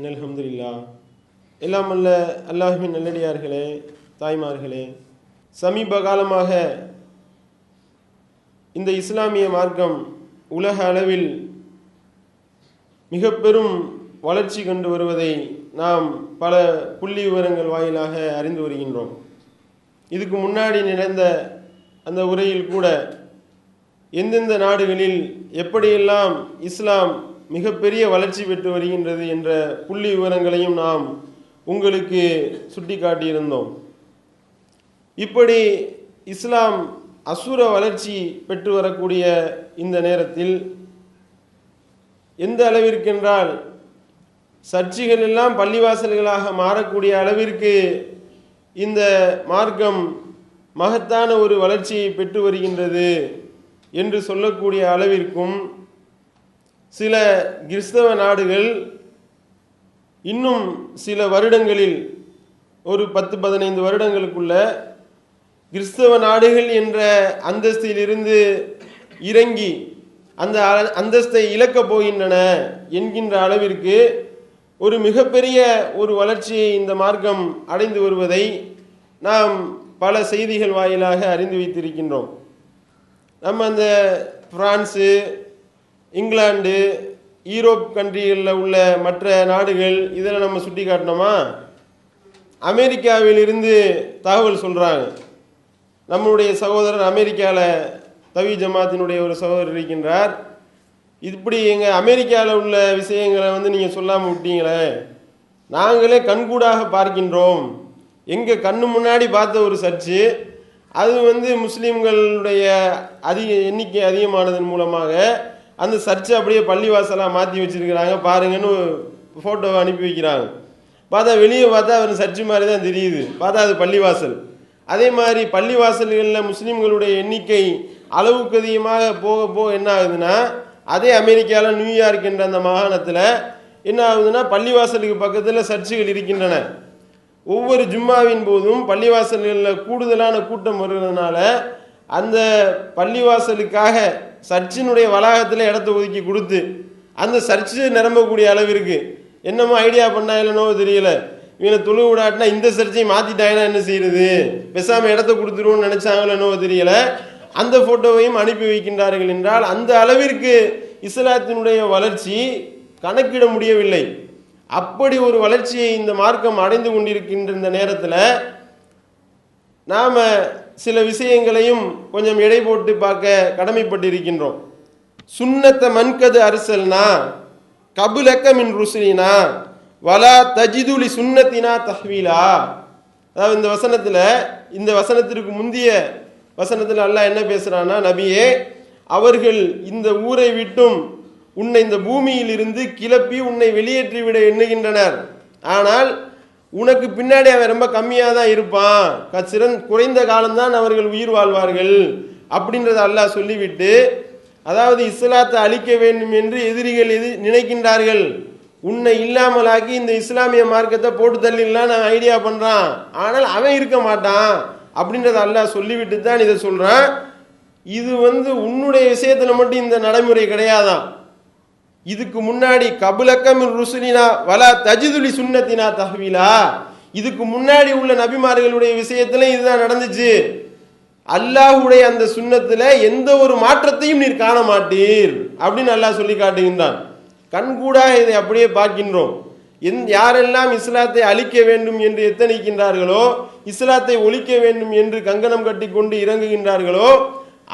அல்ஹம்துலில்லாஹ். எல்லாம் அல்ல அல்லாஹ்வின் நல்லடியார்களே, தாய்மார்களே, சமீப காலமாக இந்த இஸ்லாமிய மார்க்கம் உலக அளவில் மிக பெரும் வளர்ச்சி கண்டு வருவதை நாம் பல புள்ளி விவரங்கள் வாயிலாக அறிந்து வருகின்றோம். இதுக்கு முன்னாடி நடந்த அந்த உரையில் கூட எந்தெந்த நாடுகளில் எப்படியெல்லாம் இஸ்லாம் மிகப்பெரிய வளர்ச்சி பெற்று வருகின்றது என்ற புள்ளி விவரங்களையும் நாம் உங்களுக்கு சுட்டி காட்டியிருந்தோம். இப்படி இஸ்லாம் அசுர வளர்ச்சி பெற்று வரக்கூடிய இந்த நேரத்தில் எந்த அளவிற்கென்றால் சர்ச்சைகள் எல்லாம் பள்ளிவாசல்களாக மாறக்கூடிய அளவிற்கு இந்த மார்க்கம் மகத்தான ஒரு வளர்ச்சியை பெற்று வருகின்றது என்று சொல்லக்கூடிய அளவிற்கும் சில கிறிஸ்தவ நாடுகள் இன்னும் சில வருடங்களில் ஒரு 10-15 வருடங்களுக்குள்ள கிறிஸ்தவ நாடுகள் என்ற அந்தஸ்திலிருந்து இறங்கி அந்த அந்தஸ்தை இழக்கப் போகின்றன என்கின்ற அளவிற்கு ஒரு மிகப்பெரிய ஒரு வளர்ச்சியை இந்த மார்க்கம் அடைந்து வருவதை நாம் பல செய்திகள் வாயிலாக அறிந்து வைத்திருக்கின்றோம். நம்ம அந்த பிரான்ஸு, இங்கிலாந்து, யூரோப் கண்ட்ரிகளில் உள்ள மற்ற நாடுகள் இதில் நம்ம சுட்டி காட்டினோமா? அமெரிக்காவில் இருந்து தகவல் சொல்கிறாங்க. நம்முடைய சகோதரர் அமெரிக்காவில் தவி ஜமாத்தினுடைய ஒரு சகோதரர் இருக்கின்றார். இப்படி எங்கள் அமெரிக்காவில் உள்ள விஷயங்களை நீங்கள் சொல்லாமல் விட்டீங்களே, நாங்களே கண்கூடாக பார்க்கின்றோம். எங்கள் கண்ணு முன்னாடி பார்த்த ஒரு சர்ச்சு, அது முஸ்லீம்களுடைய எண்ணிக்கை அதிகமானதன் மூலமாக அந்த சர்ச்சை அப்படியே பள்ளிவாசலாக மாற்றி வச்சுருக்கிறாங்க பாருங்கன்னு ஃபோட்டோவை அனுப்பி வைக்கிறாங்க. பார்த்தா வெளியே பார்த்தா அவர் சர்ச்சு மாதிரி தான் தெரியுது, பார்த்தா அது பள்ளிவாசல். அதே மாதிரி பள்ளிவாசல்களில் முஸ்லீம்களுடைய எண்ணிக்கை அளவுக்கு அதிகமாக போக போக என்ன ஆகுதுன்னா, அதே அமெரிக்காவில் நியூயார்க் என்ற அந்த மாகாணத்தில் என்ன ஆகுதுன்னா, பள்ளிவாசலுக்கு பக்கத்தில் சர்ச்சுகள் இருக்கின்றன. ஒவ்வொரு ஜும்மாவின் போதும் பள்ளிவாசல்களில் கூடுதலான கூட்டம் வருவதனால அந்த பள்ளிவாசலுக்காக சர்ச்சினுடைய வளாகத்தில் இடத்தை ஒதுக்கி கொடுத்து அந்த சர்ச்சு நிரம்பக்கூடிய அளவிற்கு என்னமோ ஐடியா பண்ணா இல்லைனோ தெரியல, இவனை தொழு விடாட்டினா இந்த சர்ச்சையை மாற்றிட்டாங்கன்னா என்ன செய்யுது, பேசாமல் இடத்த கொடுத்துருவோன்னு நினச்சாங்களோ என்னவோ தெரியல, அந்த ஃபோட்டோவையும் அனுப்பி வைக்கின்றார்கள். என்றால் அந்த அளவிற்கு இஸ்லாத்தினுடைய வளர்ச்சி கணக்கிட முடியவில்லை. அப்படி ஒரு வளர்ச்சியை இந்த மார்க்கம் அடைந்து கொண்டிருக்கின்ற இந்த நேரத்தில் நாம் சில விஷயங்களையும் கொஞ்சம் எடை போட்டு பார்க்க கடமைப்பட்டிருக்கின்றோம். சுன்னத்த மன்கது அரசல்னா கபுலக்க மின் ருசுலினா வலா தஜிதுலி சுன்னத்தினா தஹ்வீலா. அதாவது இந்த வசனத்தில், இந்த வசனத்திற்கு முந்திய வசனத்தில் அல்லாஹ் என்ன பேசுகிறான்னா, நபியே, அவர்கள் இந்த ஊரை விட்டும் உன்னை இந்த பூமியில் இருந்து கிளப்பி உன்னை வெளியேற்றி விட எண்ணுகின்றனர். ஆனால் உனக்கு பின்னாடி அவன் ரொம்ப கம்மியாக தான் இருப்பான், குறைந்த காலம்தான் அவர்கள் உயிர் வாழ்வார்கள் அப்படின்றத அல்லாஹ் சொல்லிவிட்டு, அதாவது இஸ்லாத்தை அழிக்க வேண்டும் என்று எதிரிகள் நினைக்கின்றார்கள். உன்னை இல்லாமலாக்கி இந்த இஸ்லாமிய மார்க்கத்தை போட்டு தள்ளிடலாம் நான் ஐடியா பண்ணுறான், ஆனால் அவன் இருக்க மாட்டான் அப்படின்றத அல்லாஹ் சொல்லிவிட்டு தான் இதை சொல்கிறான். இது உன்னுடைய விஷயத்தில் மட்டும் இந்த நடைமுறை கிடையாதான். இதுக்கு முன்னாடி கபுலக்கமின் ருசுலினா வலா தஜிதுலி சுன்னத்தினா தஹ்வீலா, இதுக்கு முன்னாடி உள்ள நபிமார்களுடைய விஷயத்துல இதுதான் நடந்துச்சு. அல்லாஹ்வுடைய அந்த சுன்னத்துல எந்த ஒரு மாற்றத்தையும் நீர் காண மாட்டீர் அப்படின்னு அல்லாஹ் சொல்லி காட்டுகின்றான். கண்கூடாக இதை அப்படியே பார்க்கின்றோம். யாரெல்லாம் இஸ்லாத்தை அழிக்க வேண்டும் என்று எத்தனிக்கின்றார்களோ, இஸ்லாத்தை ஒழிக்க வேண்டும் என்று கங்கணம் கட்டி கொண்டு இறங்குகின்றார்களோ,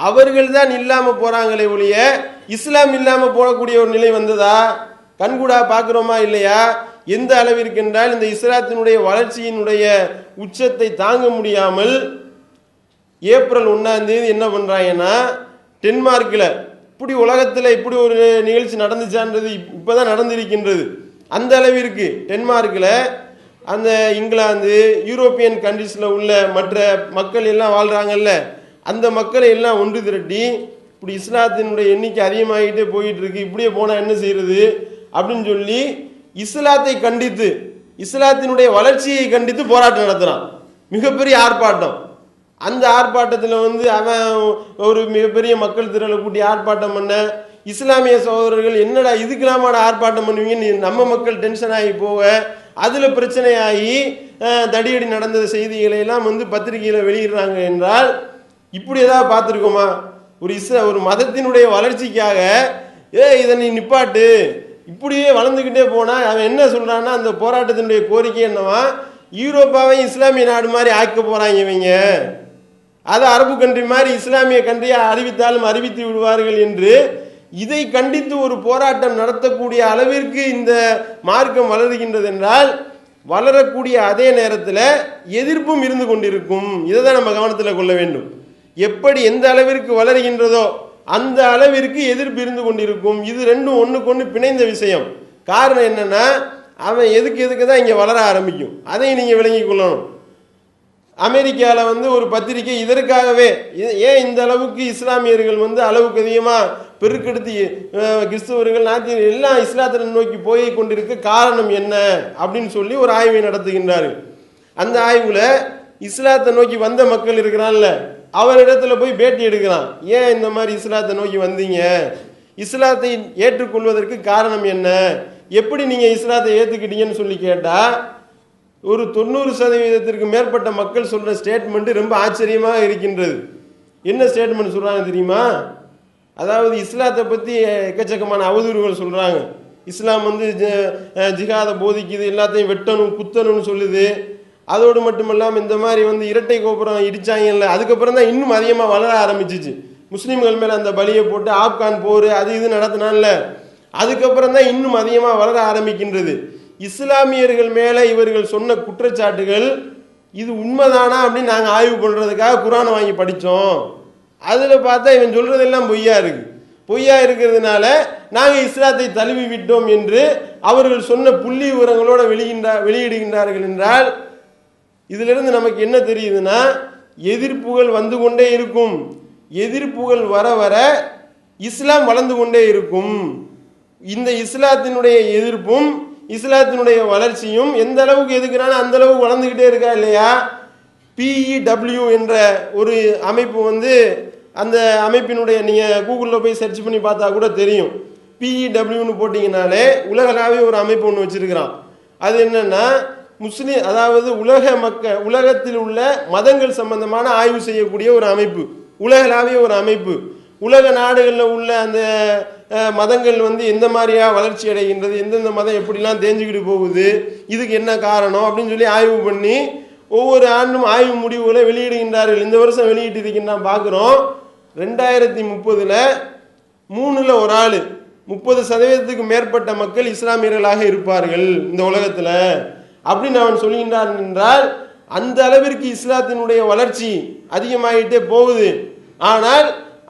அவர்கள் தான் இல்லாம போறாங்களே ஒழிய இஸ்லாம் இல்லாம போகக்கூடிய ஒரு நிலை வந்ததா? கண்கூடா பார்க்கிறோமா இல்லையா? எந்த அளவிற்கு என்றால் இந்த இஸ்லாத்தினுடைய வளர்ச்சியினுடைய உச்சத்தை தாங்க முடியாமல் ஏப்ரல் 1 என்ன பண்றாங்கன்னா, டென்மார்க்கில் இப்படி உலகத்தில் இப்படி ஒரு நிகழ்ச்சி நடந்துச்சான்றது இப்பதான் நடந்திருக்கின்றது. அந்த அளவிற்கு டென்மார்க்கில் அந்த இங்கிலாந்து, யூரோப்பியன் கண்ட்ரீஸில் உள்ள மற்ற மக்கள் எல்லாம் வாழ்றாங்கல்ல, அந்த மக்களை எல்லாம் ஒன்று திரட்டி இப்படி இஸ்லாத்தினுடைய எண்ணிக்கை அதிகமாகிட்டே போயிட்டு இருக்கு, இப்படியே போனால் என்ன செய்யறது அப்படின்னு சொல்லி இஸ்லாத்தை கண்டித்து, இஸ்லாத்தினுடைய வளர்ச்சியை கண்டித்து போராட்டம் நடத்துறான். மிகப்பெரிய ஆர்ப்பாட்டம். அந்த ஆர்ப்பாட்டத்தில் அவன் ஒரு மிகப்பெரிய மக்கள் திரளை கூட்டி ஆர்ப்பாட்டம் பண்ண, இஸ்லாமிய சகோதரர்கள் என்னடா இதுக்கெல்லாமாட ஆர்ப்பாட்டம் பண்ணுவீங்கன்னு நம்ம மக்கள் டென்ஷன் ஆகி போக அதில் பிரச்சனையாகி தடியடி நடந்த செய்திகளை எல்லாம் வந்து பத்திரிகையில் வெளியிடுறாங்க என்றால் இப்படி ஏதாவது பார்த்துருக்கோமா? ஒரு மதத்தினுடைய வளர்ச்சிக்காக இதை நீ நிப்பாட்டு, இப்படியே வளர்ந்துக்கிட்டே போனால் அவன் என்ன சொல்கிறான்னா, அந்த போராட்டத்தினுடைய கோரிக்கை என்னவா, யூரோப்பாவை இஸ்லாமிய நாடு மாதிரி ஆக்க போகிறாங்க இவங்க, அதை அரபு கண்ட்ரி மாதிரி இஸ்லாமிய கண்ட்ரியை அறிவித்தாலும் அறிவித்து விடுவார்கள் என்று இதை கண்டித்து ஒரு போராட்டம் நடத்தக்கூடிய அளவிற்கு இந்த மார்க்கம் வளருகின்றது என்றால், வளரக்கூடிய அதே நேரத்தில் எதிர்ப்பும் இருந்து கொண்டிருக்கும். இதை தான் நம்ம கவனத்தில் கொள்ள வேண்டும். எப்படி எந்த அளவிற்கு வளருகின்றதோ அந்த அளவிற்கு எதிர்ப்பு இருந்து கொண்டிருக்கும். இது ரெண்டும் ஒன்றுக்கு ஒன்று பிணைந்த விஷயம். காரணம் என்னன்னா, அவன் எதுக்கு தான் இங்கே வளர ஆரம்பிக்கும். அதையும் நீங்கள் விளங்கி கொள்ளணும். அமெரிக்காவில் வந்து ஒரு பத்திரிகை இதற்காகவே ஏன் இந்த அளவுக்கு இஸ்லாமியர்கள் வந்து அளவுக்கு அதிகமாக பெருக்கெடுத்து கிறிஸ்தவர்கள் நாட்டில் எல்லாம் இஸ்லாத்தை நோக்கி போய் கொண்டிருக்க காரணம் என்ன அப்படின்னு சொல்லி ஒரு ஆய்வை நடத்துகின்றார்கள். அந்த ஆய்வுல இஸ்லாத்தை நோக்கி வந்த மக்கள் இருக்கிறான்ல, அவரிடத்துல போய் பேட்டி எடுக்கிறான். ஏன் இந்த மாதிரி இஸ்லாத்தை நோக்கி வந்தீங்க, இஸ்லாத்தை ஏற்றுக்கொள்வதற்கு காரணம் என்ன, எப்படி நீங்க இஸ்லாத்தை ஏத்துக்கிட்டீங்கன்னு சொல்லி கேட்டா, ஒரு 90% மேற்பட்ட மக்கள் சொல்ற ஸ்டேட்மெண்ட் ரொம்ப ஆச்சரியமாக இருக்கின்றது. என்ன ஸ்டேட்மெண்ட் சொல்றாங்க தெரியுமா? அதாவது இஸ்லாத்தை பத்தி எக்கச்சக்கமான அவதூறுகள் சொல்றாங்க. இஸ்லாம் வந்து ஜிஹாதை போதிக்குது, எல்லாத்தையும் வெட்டணும் குத்தணும்னு சொல்லுது. அதோடு மட்டுமல்லாமல் இந்த மாதிரி வந்து இரட்டை கோபுரம் இடிச்சாங்கல்ல, அதுக்கப்புறம் தான் இன்னும் அதிகமாக வளர ஆரம்பிச்சிச்சு. முஸ்லீம்கள் மேலே அந்த பலியை போட்டு ஆப்கான் போர் அது இது நடத்தினான்ல, அதுக்கப்புறம் தான் இன்னும் அதிகமாக வளர ஆரம்பிக்கின்றது. இஸ்லாமியர்கள் மேலே இவர்கள் சொன்ன குற்றச்சாட்டுகள் இது உண்மைதானா அப்படின்னு நாங்கள் ஆய்வு பண்ணுறதுக்காக குரானை வாங்கி படித்தோம். அதில் பார்த்தா இவன் சொல்றதெல்லாம் பொய்யா இருக்கு. பொய்யா இருக்கிறதுனால நாங்கள் இஸ்லாத்தை தழுவி விட்டோம் என்று அவர்கள் சொன்ன புள்ளி விவரங்களோட வெளியிடுகின்றார்கள் என்றால், இதிலிருந்து நமக்கு என்ன தெரியுதுன்னா, எதிர்ப்புகள் வந்து கொண்டே இருக்கும். எதிர்ப்புகள் வர வர இஸ்லாம் வளர்ந்து கொண்டே இருக்கும். இந்த இஸ்லாத்தினுடைய எதிர்ப்பும் இஸ்லாத்தினுடைய வளர்ச்சியும் எந்த அளவுக்கு எதுக்குறானோ அந்த அளவுக்கு வளர்ந்துக்கிட்டே இருக்கா இல்லையா? PEW என்ற ஒரு அமைப்பு வந்து, அந்த அமைப்பினுடைய நீங்கள் கூகுளில் போய் சர்ச் பண்ணி பார்த்தா கூட தெரியும். PEWன்னு போட்டிங்கனாலே உலகளாவிய ஒரு அமைப்பு ஒன்று வச்சிருக்கிறான். அது என்னன்னா, முஸ்லீம் அதாவது உலகத்தில் உள்ள மதங்கள் சம்பந்தமான ஆய்வு செய்யக்கூடிய ஒரு அமைப்பு, உலகளாவிய ஒரு அமைப்பு. உலக நாடுகளில் உள்ள அந்த மதங்கள் வந்து எந்த மாதிரியா வளர்ச்சி அடைகின்றது, எந்தெந்த மதம் எப்படிலாம் தேஞ்சுக்கிட்டு போகுது, இதுக்கு என்ன காரணம் அப்படின்னு சொல்லி ஆய்வு பண்ணி ஒவ்வொரு ஆண்டும் ஆய்வு முடிவுகளை வெளியிடுகின்றார்கள். இந்த வருஷம் வெளியிட்டு இருக்கின்றான் பார்க்குறோம். 2030 3ல் ஒரு ஆள் 30% மேற்பட்ட மக்கள் இஸ்லாமியர்களாக இருப்பார்கள் இந்த உலகத்தில் அப்படின்னு அவன் சொல்கின்றான் என்றால், அந்த அளவிற்கு இஸ்லாத்தினுடைய வளர்ச்சி அதிகமாகிட்டே போகுது. ஆனால்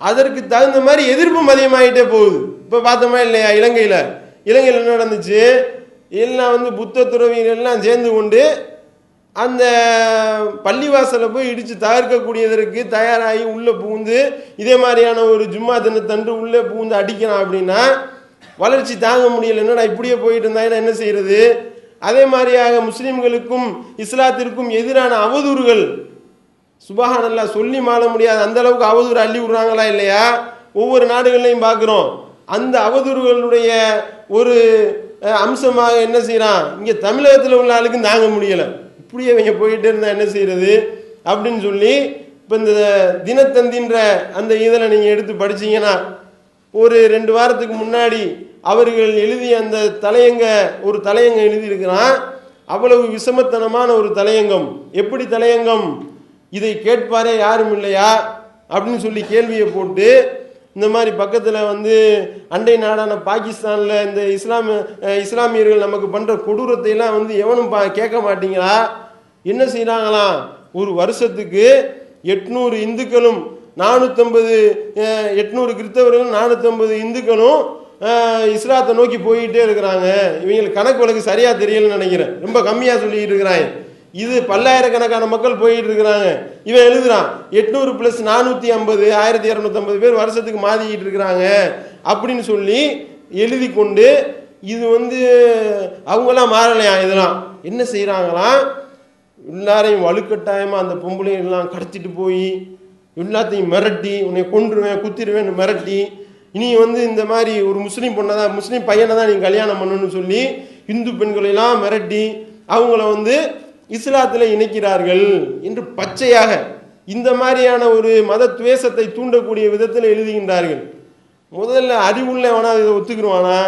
அதற்கு தகுந்த மாதிரி எதிர்ப்பும் அதிகமாகிட்டே போகுது. இப்போ பார்த்தோமா இல்லையா, இலங்கையில் என்ன நடந்துச்சு, எல்லாம் வந்து புத்த துறவிகள் எல்லாம் சேர்ந்து கொண்டு அந்த பள்ளிவாசலை போய் இடித்து தகர்க்கக்கூடியதற்கு தயாராகி உள்ளே புகுந்து இதே மாதிரியான ஒரு ஜும்மா தினத்தன்று உள்ளே புகுந்து அடிக்கிறான். அப்படின்னா வளர்ச்சி தாங்க முடியல, என்னடா இப்படியே போயிட்டு இருந்தாங்கன்னா என்ன செய்யறது? அதே மாதிரியாக முஸ்லிம்களுக்கும் இஸ்லாத்திற்கும் எதிரான அவதூறுகள் சுபஹானல்லாஹ் சொல்லி மாள முடியாது அந்த அளவுக்கு அவதூறு அள்ளி விடுறாங்களா இல்லையா? ஒவ்வொரு நாடுகள்லையும் பார்க்குறோம். அந்த அவதூறுகளுடைய ஒரு அம்சமாக என்ன செய்யறான், இங்கே தமிழகத்தில் உள்ள ஆளுக்கு தாங்க முடியலை, இப்படியே இவங்க போயிட்டு இருந்தா என்ன செய்யறது அப்படின்னு சொல்லி, இப்போ இந்த தினத்தந்தின்ற அந்த இதில் நீங்கள் எடுத்து படிச்சீங்கன்னா, ஒரு 2 வாரத்துக்கு முன்னாடி அவர்கள் எழுதிய அந்த ஒரு தலையங்கம் எழுதியிருக்கிறான். அவ்வளவு விஷமத்தனமான ஒரு தலையங்கம். எப்படி தலையங்கம், இதை கேட்பாரே யாரும் இல்லையா அப்படின்னு சொல்லி கேள்வியை போட்டு, இந்த மாதிரி பக்கத்தில் வந்து அண்டை நாடான பாகிஸ்தானில் இந்த இஸ்லாமியர்கள் நமக்கு பண்ணுற கொடூரத்தை எல்லாம் வந்து எவனும் கேட்க மாட்டீங்களா? என்ன செய்கிறாங்களாம், ஒரு வருஷத்துக்கு 800 இந்துக்களும் 800 கிறிஸ்தவர்களும் 450 இந்துக்களும் இஸ்லாத்தை நோக்கி போயிட்டே இருக்கிறாங்க. இவங்களுக்கு கணக்கு வழக்கு சரியா தெரியலன்னு நினைக்கிறேன், ரொம்ப கம்மியாக சொல்லிட்டு இருக்கிறாங்க. இது பல்லாயிரக்கணக்கான மக்கள் போயிட்டு இருக்கிறாங்க. இவன் எழுதுறான் 800 + 450 1250 பேர் வருஷத்துக்கு மாதிக்கிட்டு இருக்கிறாங்க அப்படின்னு சொல்லி எழுதி கொண்டு, இது வந்து அவங்களாம் மாறலையா? இதெல்லாம் என்ன செய்யறாங்களாம், எல்லாரையும் வலுக்கட்டாயமா அந்த பொம்பளையெல்லாம் கடத்திட்டு போய் எல்லாத்தையும் மிரட்டி, உன்னை கொன்றுவேன் குத்திடுவேன்னு மிரட்டி இனி வந்து இந்த மாதிரி ஒரு முஸ்லீம் பொண்ணை தான், முஸ்லீம் பையனை தான் நீங்கள் கல்யாணம் பண்ணணும்னு சொல்லி இந்து பெண்களெல்லாம் மிரட்டி அவங்கள வந்து இஸ்லாத்தில் இணைக்கிறார்கள் என்று பச்சையாக இந்த மாதிரியான ஒரு மத துவேஷத்தை தூண்டக்கூடிய விதத்தில் எழுதுகின்றார்கள். முதல்ல அறிவுள்ளவனா இதை ஒத்துக்குருவானா?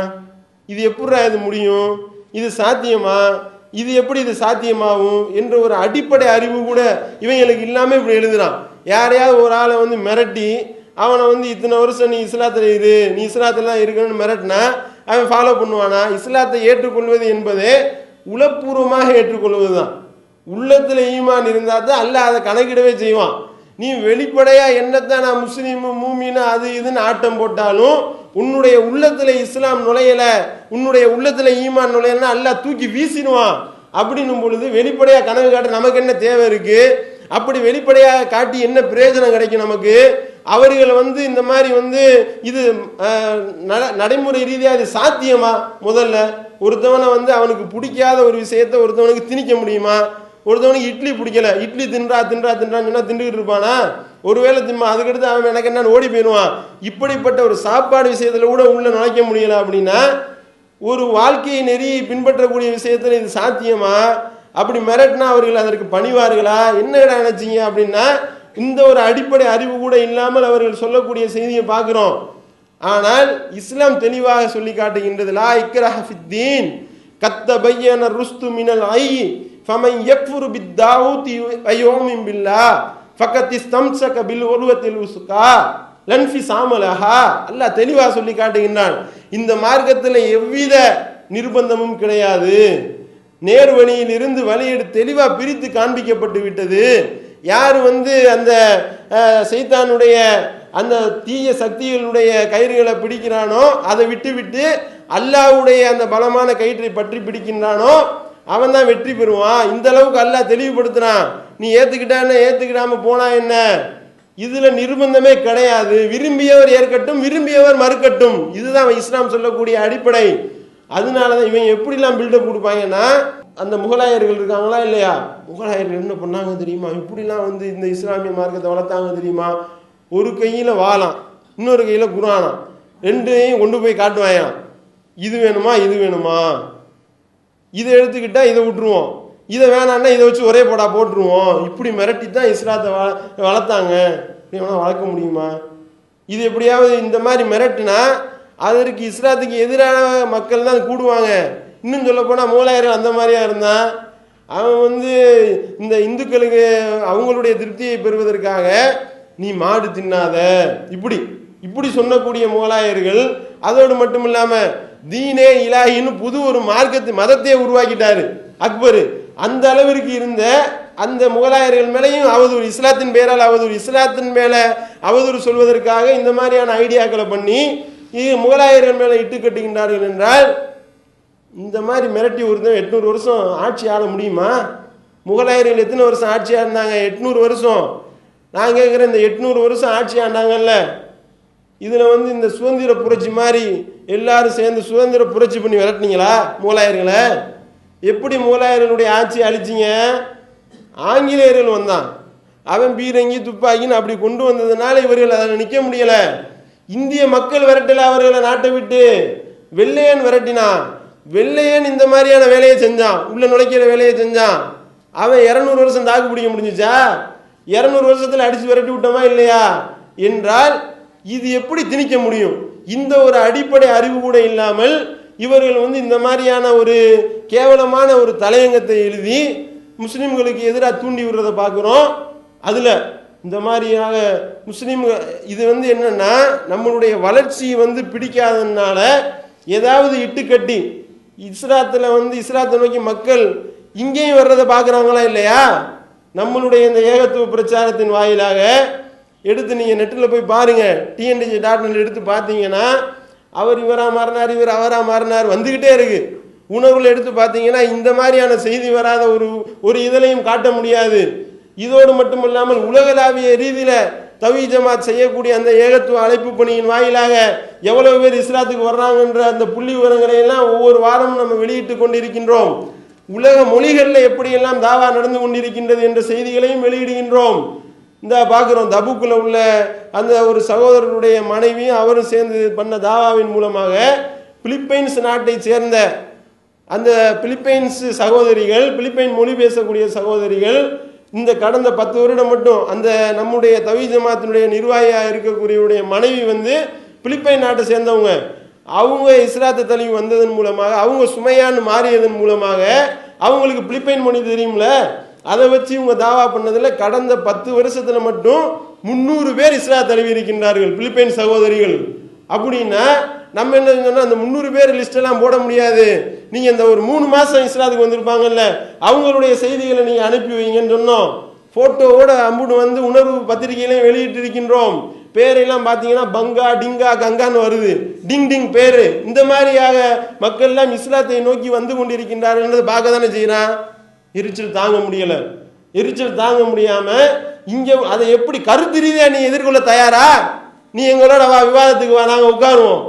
இது எப்படிடா இது முடியும்? இது சாத்தியமா? இது எப்படி இது சாத்தியமாகும் என்ற ஒரு அடிப்படை அறிவு கூட இவங்களுக்கு இல்லாமல் இப்படி எழுதுறான். யாரையாவது ஒரு ஆளை வந்து மிரட்டி அவனை வந்து இத்தனை வருஷம் நீ இஸ்லாத்தில் இரு, நீ இஸ்லாத்தில் தான் இருக்கணும்னு மிரட்டினா அவன் ஃபாலோ பண்ணுவானா? இஸ்லாத்தை ஏற்றுக்கொள்வது என்பதே உளப்பூர்வமாக ஏற்றுக்கொள்வது தான். உள்ளத்தில் ஈமான் இருந்தால் தான் அல்லாஹ் அதை கணக்கிடவே செய்வான். நீ வெளிப்படையா என்னத்தான் நான் முஸ்லீம் மூமினா அது இதுன்னு ஆட்டம் போட்டாலும் உன்னுடைய உள்ளத்துல இஸ்லாம் நுழையல, உன்னுடைய உள்ளத்துல ஈமான் நுழையலன்னா அல்லாஹ் தூக்கி வீசிடுவான். அப்படின்னும் பொழுது வெளிப்படையா கனவு காட்ட நமக்கு என்ன தேவை இருக்கு? அப்படி வெளிப்படையாக காட்டி என்ன பிரயோஜனம் கிடைக்கும் நமக்கு? அவர்கள் வந்து இந்த மாதிரி வந்து இது நடைமுறை ரீதியாக இது சாத்தியமா? முதல்ல ஒருத்தவனை வந்து அவனுக்கு பிடிக்காத ஒரு விஷயத்த ஒருத்தவனுக்கு திணிக்க முடியுமா? ஒருத்தவனுக்கு இட்லி பிடிக்கல, இட்லி தின்றான்னு சொன்னா திண்டுகிட்டு இருப்பானா? ஒருவேளை திம்மா, அதுக்கடுத்து அவன் எனக்கு என்ன ஓடி போயிடுவான். இப்படிப்பட்ட ஒரு சாப்பாடு விஷயத்துல கூட உள்ள நுழைக்க முடியல அப்படின்னா ஒரு வாழ்க்கையை நெறியை பின்பற்றக்கூடிய விஷயத்துல இது சாத்தியமா? அப்படி மிரட்டினா அவர்கள் அதற்கு பணிவார்களா? என்ன நினைச்சீங்க அப்படின்னா இந்த ஒரு அடிப்படை அறிவு கூட இல்லாமல் அவர்கள் சொல்லக்கூடிய செய்தியை பார்க்கிறோம். ஆனால் இஸ்லாம் தெளிவாக சொல்லி காட்டுகின்றது, லா இக்ரஹ ஃபித்தீன் கத்த பையன ருஸ்து மினல் ஐ ஃபமன் யக்ஃபுரு பித்தாஊதி வயுமின் பில்லாஹ் ஃபகத் இஸ்தம்ஸக பில் உர்வத்தில் உஸ்கா லன்ஃபி சாமலஹா. அல்லாஹ் தெளிவாக சொல்லி காட்டுகின்றான், இந்த மார்க்கத்தில் எவ்வித நிர்பந்தமும் கிடையாது. நேர்வழியில் இருந்து வழியெடு தெளிவாக பிரித்து காண்பிக்கப்பட்டு விட்டது. யார் வந்து அந்த சைத்தானுடைய அந்த தீய சக்திகளுடைய கயிறுகளை பிடிக்கிறானோ அதை விட்டு விட்டு அல்லாஹ்வுடைய அந்த பலமான கயிற்றை பற்றி பிடிக்கின்றானோ அவன் தான் வெற்றி பெறுவான். இந்த அளவுக்கு அல்லாஹ் தெளிவுபடுத்துறான். நீ ஏத்துக்கிட்டான்னு ஏத்துக்கிடாம போனா என்ன? இதுல நிர்பந்தமே கிடையாது. விரும்பியவர் ஏற்கட்டும், விரும்பியவர் மறுக்கட்டும். இதுதான் இஸ்லாம் சொல்லக்கூடிய அடிப்படை. அதனாலதான் இவன் எப்படிலாம் பில்டப் கொடுப்பாங்கன்னா, அந்த முகலாயர்கள் இருக்காங்களா இல்லையா, முகலாயர்கள் என்ன பண்ணாங்க தெரியுமா? இப்படிலாம் வந்து இந்த இஸ்லாமிய மார்க்கத்தை வளர்த்தாங்க தெரியுமா? ஒரு கையில வாழாம், இன்னொரு கையில குரானாம், ரெண்டையும் கொண்டு போய் காட்டுவாயாம். இது வேணுமா இது வேணுமா, இதை எடுத்துக்கிட்டா இதை விட்டுருவோம், இதை வேணான்னா இதை வச்சு ஒரே போடா போட்டுருவோம். இப்படி மிரட்டி தான் இஸ்லாத்தை வளர்த்தாங்க. இப்படி வேணா வளர்க்க முடியுமா? இது எப்படியாவது இந்த மாதிரி மிரட்டினா அதற்கு இஸ்லாத்துக்கு எதிரான மக்கள் தான் கூடுவாங்க. இன்னும் சொல்ல போனால் மூலாயிரம் அந்த மாதிரியா இருந்தான். அவன் வந்து இந்த இந்துக்களுக்கு அவங்களுடைய திருப்தியை பெறுவதற்காக நீ மாடு தின்னாத இப்படி இப்படி சொல்லக்கூடிய முகலாயர்கள். அதோடு மட்டும் இல்லாம தீனே இலாஹின்னு புது ஒரு மதத்தையே உருவாக்கிட்டாரு அக்பர். அந்த அளவிற்கு இருந்த அந்த முகலாயர்கள் மேலையும் அவதூறு, இஸ்லாத்தின் பேரால் அவதூறு, இஸ்லாத்தின் மேல அவதூறு சொல்வதற்காக இந்த மாதிரியான ஐடியாக்களை பண்ணி முகலாயர்கள் மேல இட்டு கட்டுகின்றார்கள் என்றால், இந்த மாதிரி மிரட்டி ஒருத்தன் 800 வருஷம் ஆட்சி ஆள முடியுமா? முகலாயர்கள் எத்தனை வருஷம் ஆட்சி ஆடினாங்க? 800 வருஷம். நான் கேட்குறேன், இந்த 800 வருஷம் ஆட்சி ஆனாங்கல்ல, இதுல வந்து இந்த சுதந்திர புரட்சி மாதிரி எல்லாரும் சேர்ந்து சுதந்திர புரட்சி பண்ணி விரட்டினீங்களா முகலாயர்களை? எப்படி முகலாயர்களுடைய ஆட்சி அழிச்சிங்க? ஆங்கிலேயர்கள் வந்தான், அவன் பீரங்கி துப்பாக்கின்னு அப்படி கொண்டு வந்ததுனால இவர்கள் அதில் நிற்க முடியல. இந்திய மக்கள் விரட்டல அவர்களை நாட்டை விட்டு. வெள்ளையன் விரட்டினான். வெள்ளையன் இந்த மாதிரியான வேலையை செஞ்சான், உள்ள நுழைக்கிற வேலையை செஞ்சான். அவன் 200 வருஷம் தாக்கு பிடிக்க முடிஞ்சுச்சா? 200 வருஷத்துல அடிச்சு விரட்டி விட்டோமா இல்லையா? என்றால் இது எப்படி திணிக்க முடியும்? இந்த ஒரு அடிப்படை அறிவு கூட இல்லாமல் இவர்கள் வந்து இந்த மாதிரியான ஒரு கேவலமான ஒரு தலையங்கத்தை எழுதி முஸ்லிம்களுக்கு எதிராக தூண்டி விடுறதை பார்க்குறோம். அதுல இந்த மாதிரியாக முஸ்லீம் இது வந்து என்னன்னா, நம்மளுடைய வளர்ச்சி வந்து பிடிக்காததுனால ஏதாவது இட்டுக்கட்டி இஸ்லாத்தில் வந்து இஸ்லாத்தை நோக்கி மக்கள் இங்கேயும் வர்றதை பார்க்குறாங்களா இல்லையா? நம்மளுடைய இந்த ஏகத்துவ பிரச்சாரத்தின் வாயிலாக எடுத்து நீங்கள் நெட்டில் போய் பாருங்க, TNDJ.net எடுத்து பார்த்தீங்கன்னா அவர் இவராக மாறினார், இவர் அவராக மாறினார் வந்துக்கிட்டே இருக்கு. உணர்வுல எடுத்து பார்த்தீங்கன்னா இந்த மாதிரியான செய்தி வராத ஒரு இதழையும் காட்ட முடியாது. இதோடு மட்டும் இல்லாமல் உலகளாவிய ரீதியில தவ்ஹீத் ஜமாத் செய்யக்கூடிய அந்த ஏகத்துவ அழைப்பு பணியின் வாயிலாக எவ்வளவு பேர் இஸ்லாத்துக்கு வர்றாங்கன்ற அந்த புள்ளி விவரங்களை எல்லாம் ஒவ்வொரு வாரமும் நம்ம வெளியிட்டு கொண்டிருக்கின்றோம். உலக மொழிகளில் எப்படியெல்லாம் தாவா நடந்து கொண்டிருக்கின்றது என்ற செய்திகளையும் வெளியிடுகின்றோம். இந்த பார்க்குறோம் தபுக்குள்ள உள்ள அந்த ஒரு சகோதரருடைய மனைவியும் அவரும் சேர்ந்து பண்ண தாவாவின் மூலமாக பிலிப்பைன்ஸ் நாட்டை சேர்ந்த அந்த பிலிப்பைன்ஸ் சகோதரிகள், பிலிப்பைன் மொழி பேசக்கூடிய சகோதரிகள் இந்த கடந்த 10 வருடம் மட்டும் அந்த நம்முடைய தவ்ஹீத் ஜமாத்தினுடைய நிர்வாகியாக இருக்கக்கூடியவுடைய மனைவி வந்து பிலிப்பைன் நாட்டை சேர்ந்தவங்க. அவங்க இஸ்லாத்தை தழுவி வந்ததன் மூலமாக, அவங்க சுமையான்னு மாறியதன் மூலமாக, அவங்களுக்கு பிலிப்பைன் மொழி தெரியும்ல, அதை வச்சு இவங்க தாவா பண்ணதில் கடந்த 10 வருஷத்துல மட்டும் 300 பேர் இஸ்லாத்தை தழுவி இருக்கின்றார்கள் பிலிப்பைன் சகோதரிகள். அப்படின்னா நம்ம என்ன சொன்னா அந்த 300 பேர் லிஸ்ட் எல்லாம் போட முடியாது. நீங்க இந்த ஒரு 3 மாசம் இஸ்லாத்துக்கு வந்திருப்பாங்கல்ல, அவங்களுடைய செய்திகளை நீங்க அனுப்பி வைங்கன்னு சொன்னோம். போட்டோவோட அம்புடு வந்து உணர்வு பத்திரிகையிலையும் வெளியிட்டு இருக்கின்றோம். பேரெல்லாம் பார்த்தீங்கன்னா பங்கா, டிங்கா, கங்கான்னு வருது. டிங் டிங் பேரு. இந்த மாதிரியாக மக்கள் எல்லாம் இஸ்லாத்தை நோக்கி வந்து கொண்டிருக்கின்றார்கள் பார்க்க தானே செய்யறான். எரிச்சல் தாங்க முடியல. எரிச்சல் தாங்க முடியாம இங்க அதை எப்படி கருத்து ரீதியா நீ எதிர்கொள்ள தயாரா? நீ எங்களோட வா, விவாதத்துக்கு வா, நாங்க உட்காருவோம்,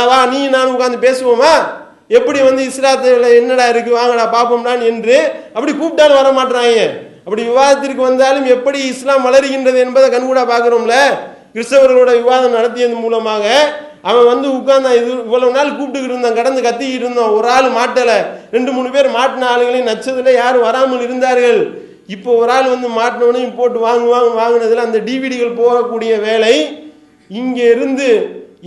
வா, நீ நான் உட்கார்ந்து பேசுவோமா? எப்படி வந்து இஸ்லாத்துல என்னடா இருக்கு, வாங்கடா பாப்போம்டான்னு என்று அப்படி கூப்பிட்டாலும் வர மாட்டாங்க. அப்படி விவாதத்திற்கு வந்தாலும் எப்படி இஸ்லாம் வளருகின்றது என்பதை கண்கூடா பார்க்கிறோம்ல. கிறிஸ்தவர்களோட விவாதம் நடத்தியது மூலமாக அவன் வந்து உட்கார்ந்தான். இது இவ்வளவு நாள் கூப்பிட்டுக்கிட்டு இருந்தான், கடந்து கத்திக்கிட்டு இருந்தோம். ஒரு ஆள் மாட்டல, 2-3 பேர் மாட்டின ஆளுகளையும் நச்சதுல யாரும் வராமல் இருந்தார்கள். இப்போ ஒரு ஆள் வந்து மாட்டினவனையும் போட்டு வாங்கினதுல அந்த டிவிடிகள் போகக்கூடிய வேலை இங்க இருந்து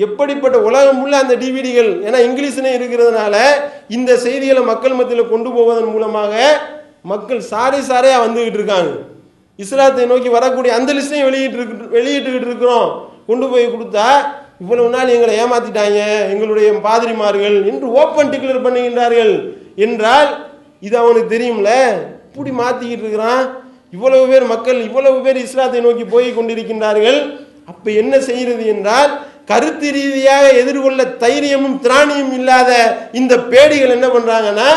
எப்படிப்பட்ட உலகம் உள்ள அந்த டிவிடிகள், ஏன்னா இங்கிலீஷ்னே இருக்கிறதுனால இந்த செய்திகளை மக்கள் மத்தியில் கொண்டு போவதன் மூலமாக மக்கள் சாரையா வந்துகிட்டு இருக்காங்க. இஸ்லாத்தை நோக்கி வரக்கூடிய அந்த லிஸ்டையும் வெளியிட்டுக்கிட்டு இருக்கிறோம். கொண்டு போய் கொடுத்தா இவ்வளவு நாள் எங்களை ஏமாத்திட்டாங்க எங்களுடைய பாதிரிமார்கள் என்று ஓப்பன் டிக்ளேர் பண்ணுகின்றார்கள் என்றால் இது அவனுக்கு தெரியும்ல. இப்படி மாத்திக்கிட்டு இருக்கிறான். இவ்வளவு பேர் மக்கள், இவ்வளவு பேர் இஸ்லாத்தை நோக்கி போய் கொண்டிருக்கின்றார்கள். அப்ப என்ன செய்யறது என்றால், கருத்து ரீதியாக எதிர்கொள்ள தைரியமும் திராணியும் இல்லாத இந்த பேடிகள் என்ன பண்றாங்கன்னா,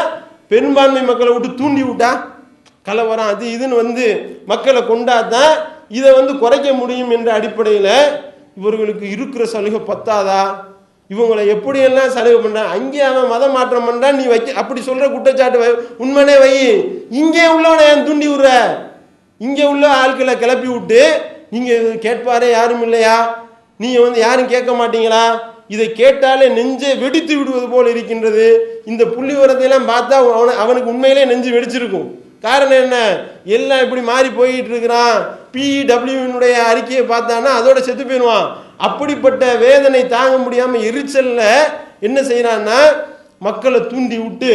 பெரும்பான்மை மக்களை விட்டு தூண்டி விட்டா கலவரம் அது இதுன்னு வந்து மக்களை கொண்டாதான் இதை வந்து குறைக்க முடியும் என்ற அடிப்படையில் இவர்களுக்கு இருக்கிற சலுகை பத்தாதா, இவங்களை எப்படியெல்லாம் சலுகை பண்றான். அங்கே அவன் மத மாற்றம் பண்றான், நீ வைக்க அப்படி சொல்ற குற்றச்சாட்டு உண்மைனே வை. இங்கே உள்ளவனை தூண்டி விடுற, இங்கே உள்ள ஆட்களை கிளப்பி விட்டு நீங்க கேட்பாரே யாரும் இல்லையா, நீங்க வந்து யாரும் கேட்க மாட்டீங்களா, இதை கேட்டாலே நெஞ்சை வெடித்து விடுவது போல் இருக்கின்றது. இந்த புள்ளி வரத்தையெல்லாம் பார்த்தா அவனுக்கு உண்மையிலே நெஞ்சு வெடிச்சிருக்கும். காரணம் என்ன, எல்லாம் இப்படி மாறி போயிட்டு இருக்கிறான். PWனுடைய அறிக்கையை பார்த்தானா அதோட செத்து போயிடுவான். அப்படிப்பட்ட வேதனை தாங்க முடியாம எரிச்சல்ல என்ன செய்யறான்னா, மக்களை தூண்டி விட்டு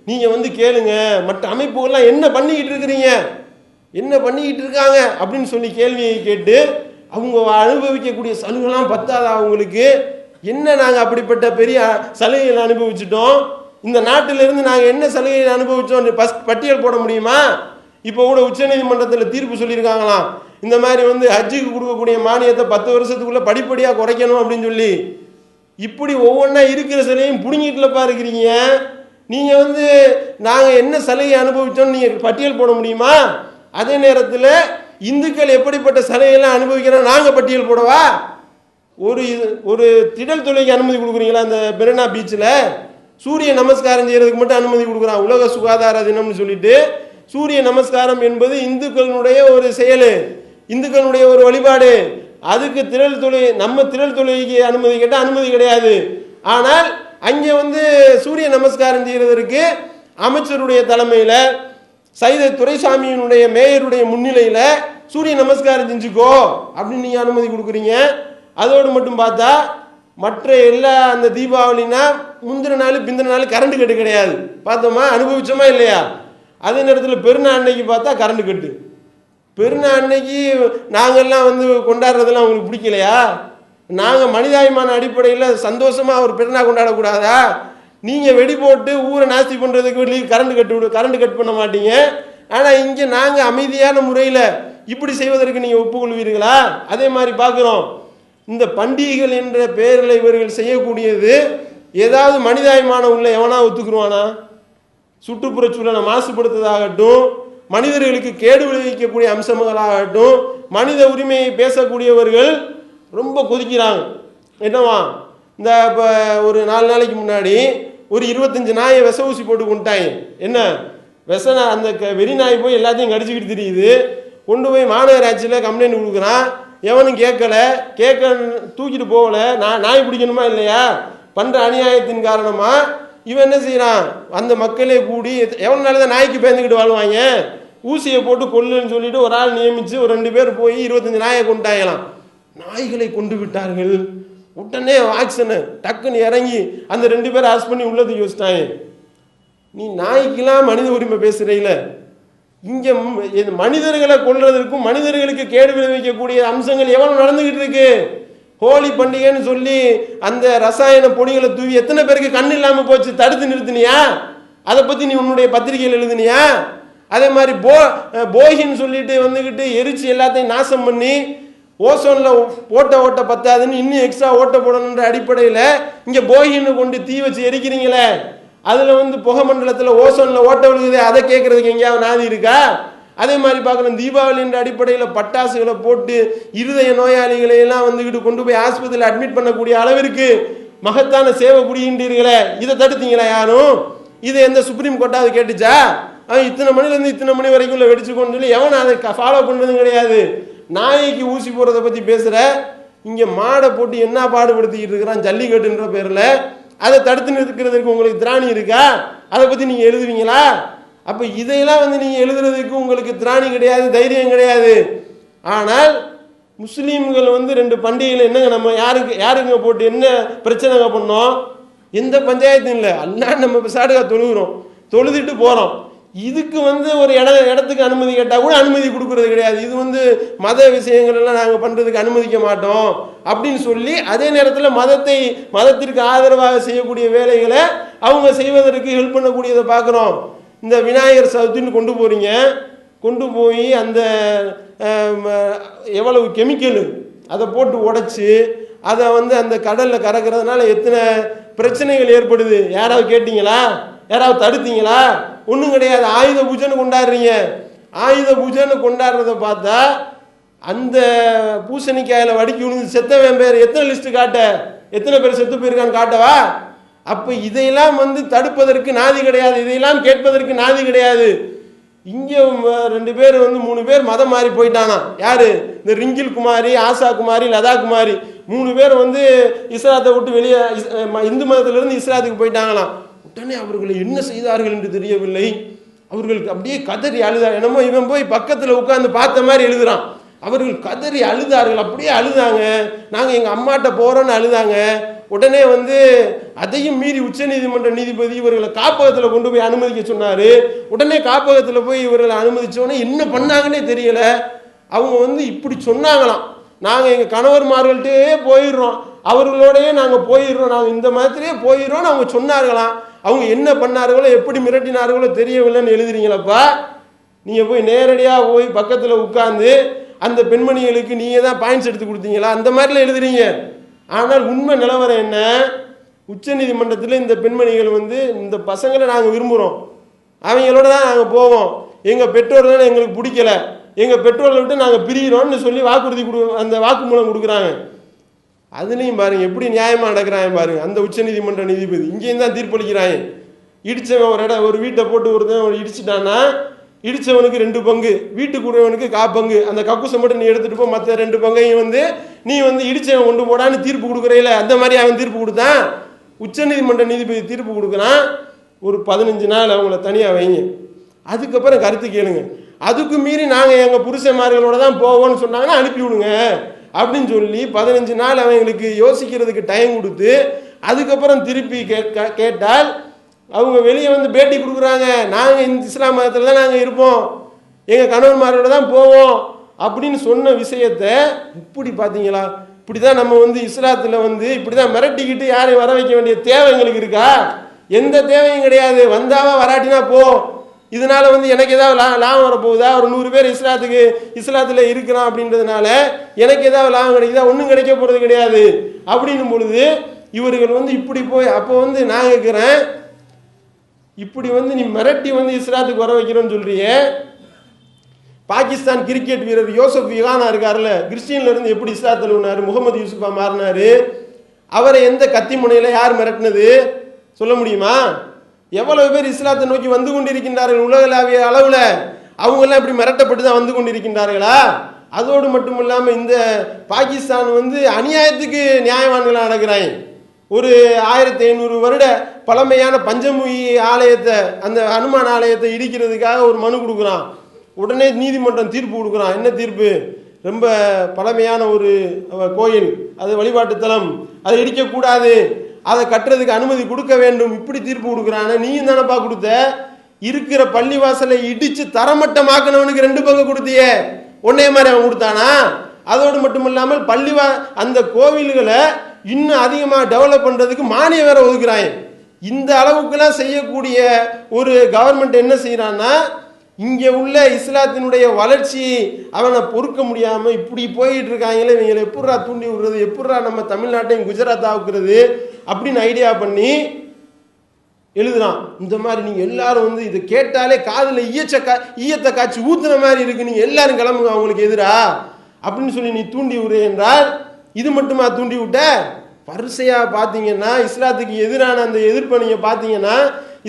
நீங்க வந்து கேளுங்க, மற்ற அமைப்புகள்லாம் என்ன பண்ணிக்கிட்டு இருக்கிறீங்க, என்ன பண்ணிக்கிட்டு இருக்காங்க அப்படின்னு சொல்லி கேள்வியை கேட்டு அவங்க அனுபவிக்கக்கூடிய சலுகைலாம் பத்தாதா அவங்களுக்கு, என்ன நாங்க அப்படிப்பட்ட பெரிய சலுகைகளை அனுபவிச்சிட்டோம், இந்த நாட்டிலிருந்து நாங்க என்ன சலுகைகளை அனுபவிச்சோம் பட்டியல் போட முடியுமா? இப்போ கூட உச்சநீதிமன்றத்தில் தீர்ப்பு சொல்லியிருக்காங்களாம், இந்த மாதிரி வந்து ஹஜ்ஜுக்கு கொடுக்கக்கூடிய மானியத்தை 10 வருஷத்துக்குள்ள படிப்படியாக குறைக்கணும் அப்படின்னு சொல்லி. இப்படி ஒவ்வொன்றா இருக்கிற சலுகையும் புடுங்கிட்டுலப்பா இருக்கிறீங்க. நீங்க வந்து நாங்க என்ன சலுகை அனுபவிச்சோம்னு நீங்க பட்டியல் போட முடியுமா? அதே நேரத்தில் இந்துக்கள் எப்படிப்பட்ட சலுகையெல்லாம் அனுபவிக்கிறோம் நாங்க பட்டியல் போடவா? ஒரு திடல் தொழிலுக்கு அனுமதி கொடுக்குறீங்களா? அந்த மெரினா பீச்சில் சூரிய நமஸ்காரம் செய்யறதுக்கு மட்டும் அனுமதி கொடுக்குறான். உலக சுகாதார தினம்னு சொல்லிட்டு சூரிய நமஸ்காரம் என்பது இந்துக்களுடைய ஒரு செயல், இந்துக்களுடைய ஒரு வழிபாடு. அதுக்கு திரள் தொழில், நம்ம திரள் தொழிலுக்கு அனுமதி கேட்டால் அனுமதி கிடையாது. ஆனால் அங்கே வந்து சூரிய நமஸ்காரம் செய்யறதற்கு அமைச்சருடைய தலைமையில் சைத துரைசாமியினுடைய மேயருடைய முன்னிலையில் சூரிய நமஸ்காரம் செஞ்சுக்கோ அப்படின்னு நீங்க அனுமதி கொடுக்குறீங்க. அதோடு மட்டும் பார்த்தா மற்ற எல்லா அந்த தீபாவளினா முந்தின நாள் பிந்தின நாள் கரண்ட் கட்டு கிடையாது. பார்த்தோமா, அனுபவிச்சோமா இல்லையா? அதே நேரத்தில் பெருநாள் அன்னைக்கு பார்த்தா கரண்ட் கட்டு. பெருநாள் அன்னைக்கு நாங்கள்லாம் வந்து கொண்டாடுறதெல்லாம் உங்களுக்கு பிடிக்கலையா? நாங்கள் மனிதாபிமான அடிப்படையில் சந்தோஷமாக ஒரு பெருநாள் கொண்டாடக்கூடாதா? நீங்கள் வெடி போட்டு ஊரை நாஸ்தி பண்ணுறதுக்கு கரண்ட் கட் பண்ண மாட்டீங்க. ஆனால் இங்கே நாங்கள் அமைதியான முறையில் இப்படி செய்வதற்கு நீங்கள் ஒப்புக்கொள்வீர்களா? அதே மாதிரி பார்க்குறோம், இந்த பண்டிகைகள் என்ற பெயரில் இவர்கள் செய்யக்கூடியது ஏதாவது மனிதாபிமான உள்ள எவனா ஒத்துக்குருவானா? சுற்றுப்புற சூழலை மாசுபடுத்துவதாகட்டும், மனிதர்களுக்கு கேடு விளைவிக்கக்கூடிய அம்சங்களாகட்டும், மனித உரிமையை பேசக்கூடியவர்கள் ரொம்ப கொதிக்கிறாங்க. என்னவா, இந்த இப்போ ஒரு 4 நாளைக்கு முன்னாடி ஒரு 25 நாயை விச ஊசி போட்டு கொண்டுட்டாங்க. என்ன விச, அந்த வெறி நாய் போய் எல்லாத்தையும் கடிச்சிக்கிட்டு தெரியுது. கொண்டு போய் மாநகராட்சியில் கம்ப்ளைண்ட் கொடுக்குறான், எவனும் கேட்கல, தூக்கிட்டு போகல. நாய் பிடிக்கணுமா இல்லையா? பண்ணுற அநியாயத்தின் காரணமாக இவன் என்ன செய்கிறான், அந்த மக்களே கூடி எவனால தான் நாய்க்கு பயந்துக்கிட்டு வாழ்வாங்க, ஊசியை போட்டு கொல்லுன்னு சொல்லிட்டு ஒரு ஆள் நியமித்து ஒரு 2 பேர் போய் 25 நாயை கொண்டாங்களாம். நாய்களை கொண்டு விட்டார்கள். உடனே ஆக்ஷனு டக்குன்னு இறங்கி அந்த 2 பேரை அரெஸ்ட் பண்ணி உள்ளதுக்கு யோசித்தாங்க. நீ நாய்க்கெல்லாம் மனித உரிமை பேசுகிறீல, இங்கே மனிதர்களை கொல்றதற்கும் மனிதர்களுக்கு கேடு விளைவிக்கக்கூடிய அம்சங்கள் எவ்வளவு நடந்துகிட்டு இருக்கு. ஹோலி பண்டிகைன்னு சொல்லி அந்த ரசாயன பொடிகளை தூவி எத்தனை பேருக்கு கண் இல்லாமல் போச்சு, தடுத்து நிறுத்தினியா? அதை பற்றி நீ உன்னுடைய பத்திரிகையில் எழுதுனியா? அதே மாதிரி போகின்னு சொல்லிட்டு வந்துக்கிட்டு எரிச்சு எல்லாத்தையும் நாசம் பண்ணி ஓசோனில் ஓட்ட பத்தாதுன்னு இன்னும் எக்ஸ்ட்ரா ஓட்ட போடணுன்ற அடிப்படையில் இங்கே போகின்னு கொண்டு தீ வச்சு எரிக்கிறீங்களே, அதில் வந்து புகை மண்டலத்தில் ஓசோனில் ஓட்ட விழுகுதே, அதை கேட்குறதுக்கு எங்கேயாவது நாதி இருக்கா? அதே மாதிரி பார்க்கணும், தீபாவளின்ற அடிப்படையில் பட்டாசுகளை போட்டு இருதய நோயாளிகளை எல்லாம் வந்துக்கிட்டு கொண்டு போய் ஆஸ்பத்திரியில் அட்மிட் பண்ணக்கூடிய அளவிற்கு மகத்தான சேவை புரிகின்றீர்களே, இதை தடுத்தீங்களா யாரும்? இது எந்த சுப்ரீம் கோர்ட்டாவது கேட்டுச்சா? அவன் இத்தனை மணிலேருந்து இத்தனை மணி வரைக்கும் உள்ள வெடிச்சுக்கோன்னு சொல்லி எவன் அதை ஃபாலோ பண்ணுறதும் கிடையாது. நாய்க்கு ஊசி போடுறதை பற்றி பேசுகிற, இங்கே மாடை போட்டு என்ன பாடுபடுத்திக்கிட்டு இருக்கிறான் ஜல்லிக்கட்டுன்ற பேரில், அதை தடுத்து நிறுத்துக்கிறதுக்கு உங்களுக்கு திராணி இருக்கா? அதை பற்றி நீங்கள் எழுதுவீங்களா? அப்போ இதையெல்லாம் வந்து நீங்கள் எழுதுறதுக்கு உங்களுக்கு திராணி கிடையாது, தைரியம் கிடையாது. ஆனால் முஸ்லீம்கள் வந்து 2 பண்டிகையில் என்னங்க நம்ம யாருங்க போட்டு என்ன பிரச்சனைங்க பண்ணோம்? எந்த பஞ்சாயத்தும் இல்லை, எல்லாம் நம்ம சாடுகா தொழுதுட்டு போகிறோம். இதுக்கு வந்து ஒரு இடத்துக்கு அனுமதி கேட்டால் கூட அனுமதி கொடுக்கறது கிடையாது. இது வந்து மத விஷயங்கள் எல்லாம் நாங்கள் பண்ணுறதுக்கு அனுமதிக்க மாட்டோம் அப்படின்னு சொல்லி, அதே நேரத்தில் மதத்திற்கு ஆதரவாக செய்யக்கூடிய வேலைகளை அவங்க செய்வதற்கு ஹெல்ப் பண்ணக்கூடியதை பார்க்குறோம். இந்த விநாயகர் சதுர்த்தின்னு கொண்டு போய் அந்த எவ்வளவு கெமிக்கலு அதை போட்டு உடைச்சி அதை வந்து அந்த கடலில் கறக்கிறதுனால எத்தனை பிரச்சனைகள் ஏற்படுது. யாராவது கேட்டீங்களா? யாராவது தடுத்தீங்களா? ஒன்றும் கிடையாது. ஆயுத பூஜைன்னு கொண்டாடுறீங்க. ஆயுத பூஜைன்னு கொண்டாடுறத பார்த்தா அந்த பூசணிக்காயில் வடிக்கி விழுந்து செத்தவன் பேர் எத்தனை லிஸ்ட்டு காட்ட, எத்தனை பேர் செத்து போயிருக்கான்னு காட்டவா? அப்போ இதையெல்லாம் வந்து தடுப்பதற்கு நாதி கிடையாது, இதையெல்லாம் கேட்பதற்கு நாதி கிடையாது. இங்கே 2 பேர் வந்து 3 பேர் மதம் மாறி போயிட்டானா. யாரு? இந்த ரிங்கில் குமாரி, ஆசா குமாரி, லதா குமாரி 3 பேர் வந்து இஸ்லாத்தை விட்டு வெளியே இந்து மதத்திலிருந்து இஸ்லாத்துக்கு போயிட்டாங்களாம். உடனே அவர்களை என்ன செய்தார்கள் என்று தெரியவில்லை. அவர்களுக்கு அப்படியே கதறி அழுதார். என்னமோ இவன் போய் பக்கத்தில் உட்கார்ந்து பார்த்த மாதிரி எழுதுறான். அவர்கள் கதறி அழுதார்கள், அப்படியே அழுதாங்க. நாங்கள் எங்கள் அம்மாட்ட போகிறோன்னு அழுதாங்க. உடனே வந்து அதையும் மீறி உச்சநீதிமன்ற நீதிபதி இவர்களை காப்பகத்தில் கொண்டு போய் அனுமதிக்க சொன்னார். உடனே காப்பகத்தில் போய் இவர்களை அனுமதிச்சோன்னே என்ன பண்ணாங்கன்னே தெரியல. அவங்க வந்து இப்படி சொன்னாங்களாம், நாங்கள் எங்கள் கணவர்மார்கள்ட்டே போயிடுறோம், அவர்களோடையே நாங்கள் போயிடுறோம், நாங்கள் இந்த மாதிரியே போயிடுறோம்னு அவங்க சொன்னார்களாம். அவங்க என்ன பண்ணார்களோ எப்படி மிரட்டினார்களோ தெரியவில்லைன்னு எழுதுறீங்களப்பா. நீங்கள் போய் நேரடியாக போய் பக்கத்தில் உட்கார்ந்து அந்த பெண்மணிகளுக்கு நீங்கள் தான் பாயிண்ட்ஸ் எடுத்து கொடுத்தீங்களா? அந்த மாதிரிலாம் எழுதுறீங்க. ஆனால் உண்மை நிலவரம் என்ன? உச்ச நீதிமன்றத்தில் இந்த பெண்மணிகள் வந்து இந்த பசங்களை நாங்கள் விரும்புகிறோம், அவங்களோட தான் நாங்கள் போவோம், எங்கள் பெற்றோர்கள் எங்களுக்கு பிடிக்கல, எங்கள் பெற்றோர்களை விட்டு நாங்கள் பிரிகிறோம்னு சொல்லி வாக்குறுதி அந்த வாக்குமூலம் கொடுக்குறாங்க. அதுலேயும் பாருங்கள் எப்படி நியாயமாக நடக்கிறாங்க பாருங்கள். அந்த உச்ச நீதிமன்ற நீதிபதி இங்கேயும் தான் தீர்ப்பளிக்கிறாங்க. இடித்தவன் ஒரு வீட்டை போட்டு ஒருத்தன் இடிச்சிட்டான்னா இடித்தவனுக்கு 2 பங்கு, வீட்டுக்கு உடையவனுக்கு 1/4 பங்கு, அந்த கக்கூசை மட்டும் நீ எடுத்துகிட்டு போ, மற்ற 2 பங்கையும் வந்து நீ வந்து இடித்தவன் கொண்டு போடான்னு தீர்ப்பு கொடுக்குறீல, அந்த மாதிரி அவன் தீர்ப்பு கொடுத்தான். உச்சநீதிமன்ற நீதிபதி தீர்ப்பு கொடுக்குறான், ஒரு 15 நாள் அவங்கள தனியாக வைங்க, அதுக்கப்புறம் கருத்து கேளுங்க, அதுக்கு மீறி நாங்கள் எங்கள் புருஷன்மார்களோட தான் போவோம்னு சொன்னாங்கன்னா அனுப்பி விடுங்க அப்படின்னு சொல்லி 15 நாள் அவங்களுக்கு யோசிக்கிறதுக்கு டைம் கொடுத்து அதுக்கப்புறம் திருப்பி கேட்டால் அவங்க வெளியே வந்து பேட்டி கொடுக்குறாங்க, நாங்கள் இந்த இஸ்லாம் மதத்தில் தான் நாங்கள் இருப்போம், எங்கள் கணவன்மாரோட தான் போவோம் அப்படின்னு சொன்ன விஷயத்தை இப்படி பார்த்தீங்களா? இப்படி தான் நம்ம வந்து இஸ்லாத்தில் வந்து இப்படி தான் மிரட்டிக்கிட்டு யாரையும் வர வைக்க வேண்டிய தேவை எங்களுக்கு இருக்கா? எந்த தேவையும் கிடையாது. வந்தாவா வராட்டினா போ, இதனால வந்து எனக்கு ஏதாவது லாபம் வரப்போகுதா? ஒரு 100 பேர் இஸ்லாத்தில் இருக்கிறான் அப்படின்றதுனால எனக்கு ஏதாவது லாபம் கிடைக்குதா? ஒன்றும் கிடைக்க போகிறது கிடையாது. அப்படின்னும் பொழுது இவர்கள் வந்து இப்படி போய் அப்போ வந்து நான் கேட்குறேன், இப்படி வந்து நீ மிரட்டி வந்து இஸ்லாத்துக்கு வர வைக்கிறோன்னு சொல்றிய. பாகிஸ்தான் கிரிக்கெட் வீரர் யோசப் விகானா இருக்கார்ல, கிறிஸ்டியன்ல இருந்து எப்படி இஸ்லாத்தில் உன்னாரு, முகமது யூசுஃபா மாறினாரு, அவரை எந்த கத்தி முனையில் யார் மிரட்டினது சொல்ல முடியுமா? எவ்வளவு பேர் இஸ்லாத்தை நோக்கி வந்து கொண்டிருக்கின்றார்கள் உலகளாவிய அளவில். அவங்கெல்லாம் இப்படி மிரட்டப்பட்டு தான் வந்து கொண்டிருக்கின்றார்களா? அதோடு மட்டும் இல்லாமல் இந்த பாகிஸ்தான் வந்து அநியாயத்துக்கு நியாயவான்களாக நடக்கிறாங்க. ஒரு 1500 வருட பழமையான பஞ்சமுகி ஆலயத்தை, அந்த ஹனுமான் ஆலயத்தை இடிக்கிறதுக்காக ஒரு மனு கொடுக்குறான். உடனே நீதிமன்றம் தீர்ப்பு கொடுக்குறான். என்ன தீர்ப்பு? ரொம்ப பழமையான ஒரு கோயில், அது வழிபாட்டு தலம், அதை இடிக்கக்கூடாது, அதை கட்டுறதுக்கு அனுமதி கொடுக்க வேண்டும், இப்படி தீர்ப்பு கொடுக்குறான். நீயும் தானப்பா கொடுத்த? இருக்கிற பள்ளிவாசலை இடிச்சு தரமட்டமாக்கினவனுக்கு 2 பங்கு கொடுத்தியே, ஒன்னே மாதிரி அவன் கொடுத்தானா? அதோடு மட்டும் இல்லாமல் அந்த கோவில்களை இன்னும் அதிகமாக டெவலப் பண்றதுக்கு மானியம் வேற ஒதுக்குறாங்க. இந்த அளவுக்குலாம் செய்யக்கூடிய ஒரு கவர்மெண்ட் என்ன செய்யறான்னா, இங்கே உள்ள இஸ்லாத்தினுடைய வளர்ச்சி அவனை பொறுக்க முடியாம இப்படி போயிட்டு இருக்காங்களே, இவங்களை எப்படா தூண்டி விடுறது, எப்படா நம்ம தமிழ்நாட்டையும் குஜராத் ஆக்குறது அப்படின்னு ஐடியா பண்ணி எழுதுறான். இந்த மாதிரி நீங்க எல்லாரும் வந்து இதை கேட்டாலே காதுல ஈயத்தை காய்ச்சி ஊத்துன மாதிரி இருக்கு, நீங்க எல்லாரும் கிளம்புங்க அவங்களுக்கு எதிரா அப்படின்னு சொல்லி நீ தூண்டி விடு என்றால், இது மட்டுமா தூண்டி விட்ட? வரிசையா பார்த்தீங்கன்னா இஸ்லாத்துக்கு எதிரான அந்த எதிர்ப்பை நீங்க பார்த்தீங்கன்னா,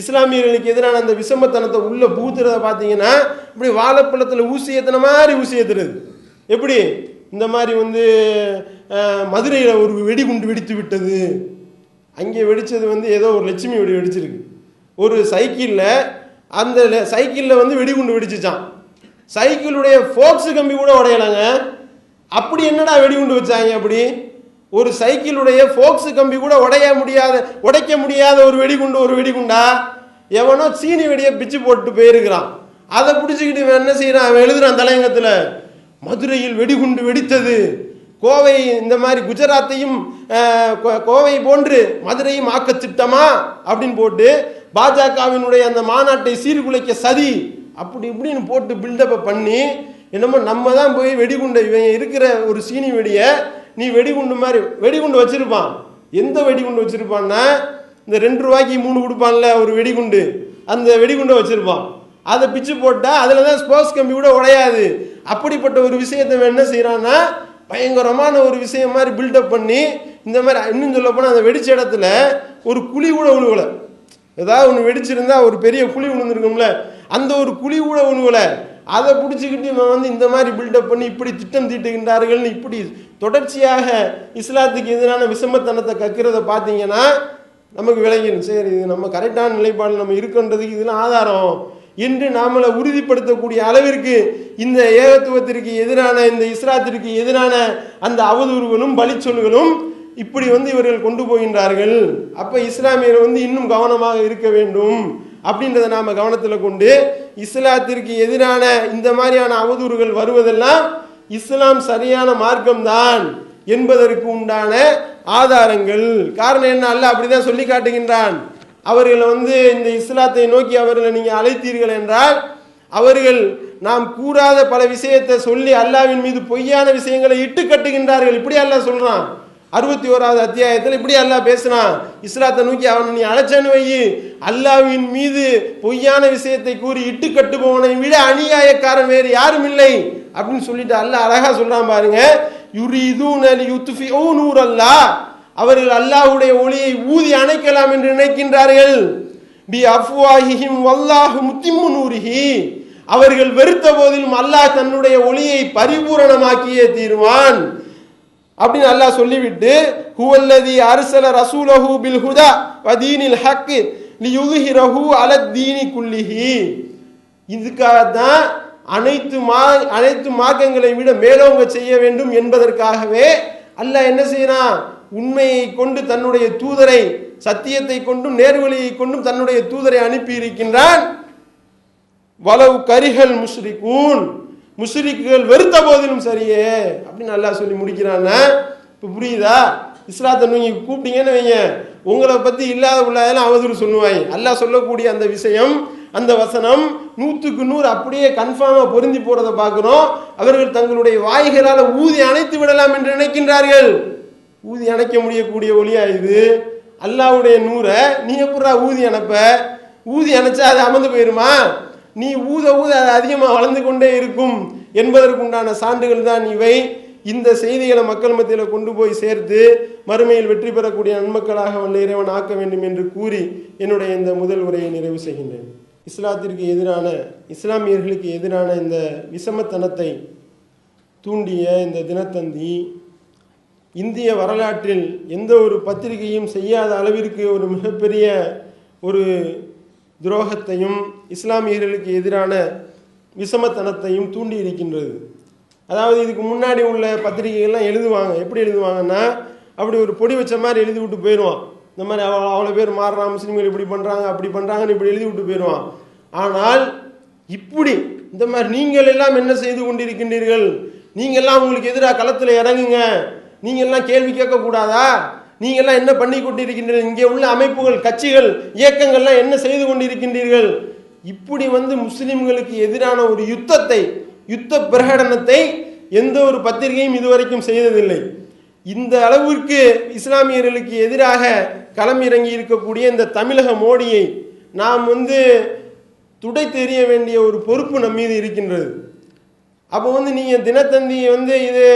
இஸ்லாமியர்களுக்கு எதிரான அந்த விஷமத்தனத்தை உள்ள பூத்துறத பார்த்தீங்கன்னா, இப்படி வாழைப்பழத்தில் ஊசி ஏத்துன மாதிரி ஊசி ஏத்துறது. எப்படி? இந்த மாதிரி வந்து மதுரையில் ஒரு வெடிகுண்டு வெடித்து விட்டது. அங்கே வெடிச்சது வந்து ஏதோ ஒரு லட்சுமி வெடி வெடிச்சிருக்கு. ஒரு சைக்கிளில், அந்த சைக்கிளில் வந்து வெடிகுண்டு வெடிச்சிச்சான். சைக்கிளுடைய ஃபோக்ஸு கம்பி கூட உடையலாங்க. அப்படி என்னடா வெடிகுண்டு வச்சாங்க? அப்படி ஒரு சைக்கிளுடைய ஃபோக்ஸு கம்பி கூட உடைக்க முடியாத ஒரு வெடிகுண்டா? எவனோ சீனி வெடியை பிச்சு போட்டு போயிருக்கிறான். அதை பிடிச்சிக்கிட்டு இவன் என்ன செய்யறான்? அவன் எழுதுறான் தலையங்கத்தில், மதுரையில் வெடிகுண்டு வெடித்தது, கோவை இந்த மாதிரி குஜராத்தையும் கோவை போன்று மதுரையும் ஆக்க திட்டமா அப்படின்னு போட்டு பாஜகவினுடைய அந்த மாநாட்டை சீர்குலைக்க சதி அப்படி இப்படின்னு போட்டு பில்டப்பை பண்ணி, என்னமோ நம்ம தான் போய் வெடிகுண்டை, இவன் இருக்கிற ஒரு சீனி வெடியை நீ வெடிகுண்டு மாதிரி வெடிகுண்டு வச்சிருப்பான். எந்த வெடிகுண்டு வச்சிருப்பான்னா, இந்த 2 ரூபாய்க்கு 3 கொடுப்பான்ல ஒரு வெடிகுண்டு, அந்த வெடிகுண்டை வச்சிருப்பான். அதை பிச்சு போட்டா அதில் தான் ஸ்போர்ட்ஸ் கம்பி கூட உடையாது. அப்படிப்பட்ட ஒரு விஷயத்தை என்ன செய்யறான்னா, பயங்கரமான ஒரு விஷயம் மாதிரி பில்டப் பண்ணி, இந்த மாதிரி இன்னும் சொல்ல போனால் அந்த வெடிச்ச இடத்துல ஒரு குழி கூட உழுவலை. ஏதாவது ஒன்று வெடிச்சிருந்தா ஒரு பெரிய குழி விழுந்துருக்கும்ல, அந்த ஒரு குழி கூட உழுவலை. அதை பிடிச்சிக்கிட்டு இவன் வந்து இந்த மாதிரி பில்டப் பண்ணி இப்படி திட்டம் தீட்டுகின்றார்கள். இப்படி தொடர்ச்சியாக இஸ்லாத்துக்கு எதிரான விஷமத்தனத்தை கக்கிறத பார்த்தீங்கன்னா நமக்கு விளங்கிடும். சரி, இது நம்ம கரெக்டான நிலைப்பாடு நம்ம இருக்குன்றதுக்கு இதெல்லாம் ஆதாரம் என்று நாமளை உறுதிப்படுத்தக்கூடிய அளவிற்கு இந்த ஏகத்துவத்திற்கு எதிரான, இந்த இஸ்லாத்திற்கு எதிரான அந்த அவதூறுகளும் பழிச்சொல்களும் இப்படி வந்து இவர்கள் கொண்டு போகின்றார்கள். அப்ப இஸ்லாமியர் வந்து இன்னும் கவனமாக இருக்க வேண்டும் அப்படின்றத நாம கவனத்தில் கொண்டு, இஸ்லாத்திற்கு எதிரான இந்த மாதிரியான அவதூறுகள் வருவதெல்லாம் இஸ்லாம் சரியான மார்க்கம்தான் என்பதற்கு உண்டான ஆதாரங்கள். காரணம் என்ன? அல்லாஹ் அப்படிதான் சொல்லி காட்டுகின்றான். அவர்களை வந்து இந்த இஸ்லாத்தை நோக்கி அவர்களை நீங்க அழைத்தீர்கள் என்றால், அவர்கள் நாம் கூறாத பல விஷயத்தை சொல்லி அல்லாஹ்வின் மீது பொய்யான விஷயங்களை இட்டு கட்டுகின்றார்கள். இப்படி அல்லாஹ் சொல்றான். 61வது அத்தியாயத்தில் இப்படி அல்லாஹ் பேசுறான். இஸ்லாத்தை நோக்கி அவனை நீ அழைச்சன்னு வை, அல்லாஹ்வின் மீது பொய்யான விஷயத்தை கூறி இட்டு கட்டுபவனை விட அநியாயக்காரன் வேறு யாரும் இல்லை அப்படின்னு சொல்லிட்டு அல்லாஹ் அழகா சொல்றான் பாருங்க. யுரீதுன லியுத்ஃபிஉ நூரல்லாஹ், அவர்கள் அல்லாஹ்வுடைய ஒளியை ஊதி அணைக்கலாம் என்று நினைக்கின்றார்கள். பி அஃப்வாஹிஹிம் வல்லாஹு முத்திம்மு நூரிஹி, அவர்கள் வெறுத்த போதிலும் அல்லாஹ் தன்னுடைய ஒளியை பரிபூரணமாக்கியே தீருவான் அப்படின்னு அல்லாஹ் சொல்லிவிட்டு, ஹுவல்லதி அர்ஸல ரசூலஹு பில் ஹுதா வ தீனில் ஹக் லியுத்ஹிரஹு அலத்தீனி குல்லிஹி, இதுக்காக தான் அனைத்து மார்க்கங்களை விட மேலோங்க செய்ய வேண்டும் என்பதற்காகவே அல்லாஹ் என்ன செய்யறான்? உண்மையை கொண்டு தன்னுடைய தூதரை, சத்தியத்தை கொண்டும் நேர்வழியை கொண்டும் தன்னுடைய தூதரை அனுப்பி இருக்கின்றான். வலவு கரிஹல் முஷ்ரிகூன், முஷ்ரிக்குகள் வெறுத்த போதிலும் சரியே அப்படின்னு அல்லாஹ் சொல்லி முடிக்கிறான்னா, இப்போ புரியுதா? இஸ்லாத்தை நீங்க கூப்பிட்டீங்கன்னு வைங்க, உங்களை பத்தி இல்லாத உள்ளதெல்லாம் அவதூறு சொல்லுவாங்க. அல்லாஹ் சொல்லக்கூடிய அந்த விஷயம், அந்த வசனம் 100க்கு 100 அப்படியே கன்ஃபார்மா பொருந்தி போறதை பார்க்கிறோம். அவர்கள் தங்களுடைய வாய்களால் ஊதி அணைத்து விடலாம் என்று நினைக்கின்றார்கள். ஊதி அணைக்க முடியக்கூடிய ஒளியா இது? அல்லாஹ்வுடைய நூரை நீ எப்படா ஊதி அணைப்ப? ஊதி அணைச்சா அது அமர்ந்து போயிருமா? நீ ஊத ஊத அது அதிகமாக வளர்ந்து கொண்டே இருக்கும் என்பதற்குண்டான சான்றுகள் தான் இவை. இந்த செய்திகளை மக்கள் மத்தியில் கொண்டு போய் சேர்த்து மறுமையில் வெற்றி பெறக்கூடிய நன்மக்களாக வல்ல இறைவன் ஆக்க வேண்டும் என்று கூறி என்னுடைய இந்த முதல் உரையை நிறைவு செய்கின்றேன். இஸ்லாத்திற்கு எதிரான, இஸ்லாமியர்களுக்கு எதிரான இந்த விஷமத்தனத்தை தூண்டிய இந்த தினத்தந்தி இந்திய வரலாற்றில் எந்த ஒரு பத்திரிகையும் செய்யாத அளவிற்கு ஒரு மிகப்பெரிய ஒரு துரோகத்தையும் இஸ்லாமியர்களுக்கு எதிரான விஷமத்தனத்தையும் தூண்டி இருக்கின்றது. அதாவது இதுக்கு முன்னாடி உள்ள பத்திரிகைகள்லாம் எழுதுவாங்க, எப்படி எழுதுவாங்கன்னா அப்படி ஒரு பொடி வச்ச மாதிரி எழுதி விட்டு போயிடுவான். இந்த மாதிரி அவ்வளோ பேர் மாறுறான், முஸ்லீம்கள் இப்படி பண்ணுறாங்க அப்படி பண்ணுறாங்கன்னு இப்படி எழுதி விட்டு போயிடுவான். ஆனால் இப்படி இந்த மாதிரி நீங்கள் எல்லாம் என்ன செய்து கொண்டிருக்கின்றீர்கள், நீங்கள்லாம் உங்களுக்கு எதிராக களத்தில் இறங்குங்க, நீங்கள்லாம் கேள்வி கேட்கக்கூடாதா, நீங்கள்லாம் என்ன பண்ணி கொண்டிருக்கின்றீர்கள், இங்கே உள்ள அமைப்புகள், கட்சிகள், இயக்கங்கள்லாம் என்ன செய்து கொண்டிருக்கின்றீர்கள், இப்படி முஸ்லிம்களுக்கு எதிரான ஒரு யுத்த பிரகடனத்தை எந்த ஒரு பத்திரிகையும் இதுவரைக்கும் செய்ததில்லை. இந்த அளவிற்கு இஸ்லாமியர்களுக்கு எதிராக களம் இறங்கி இருக்கக்கூடிய இந்த தமிழக மோடியை நாம் துடை தெரிய வேண்டிய ஒரு பொறுப்பு நம் மீது இருக்கின்றது. அப்போ நீங்க தினத்தந்தி இது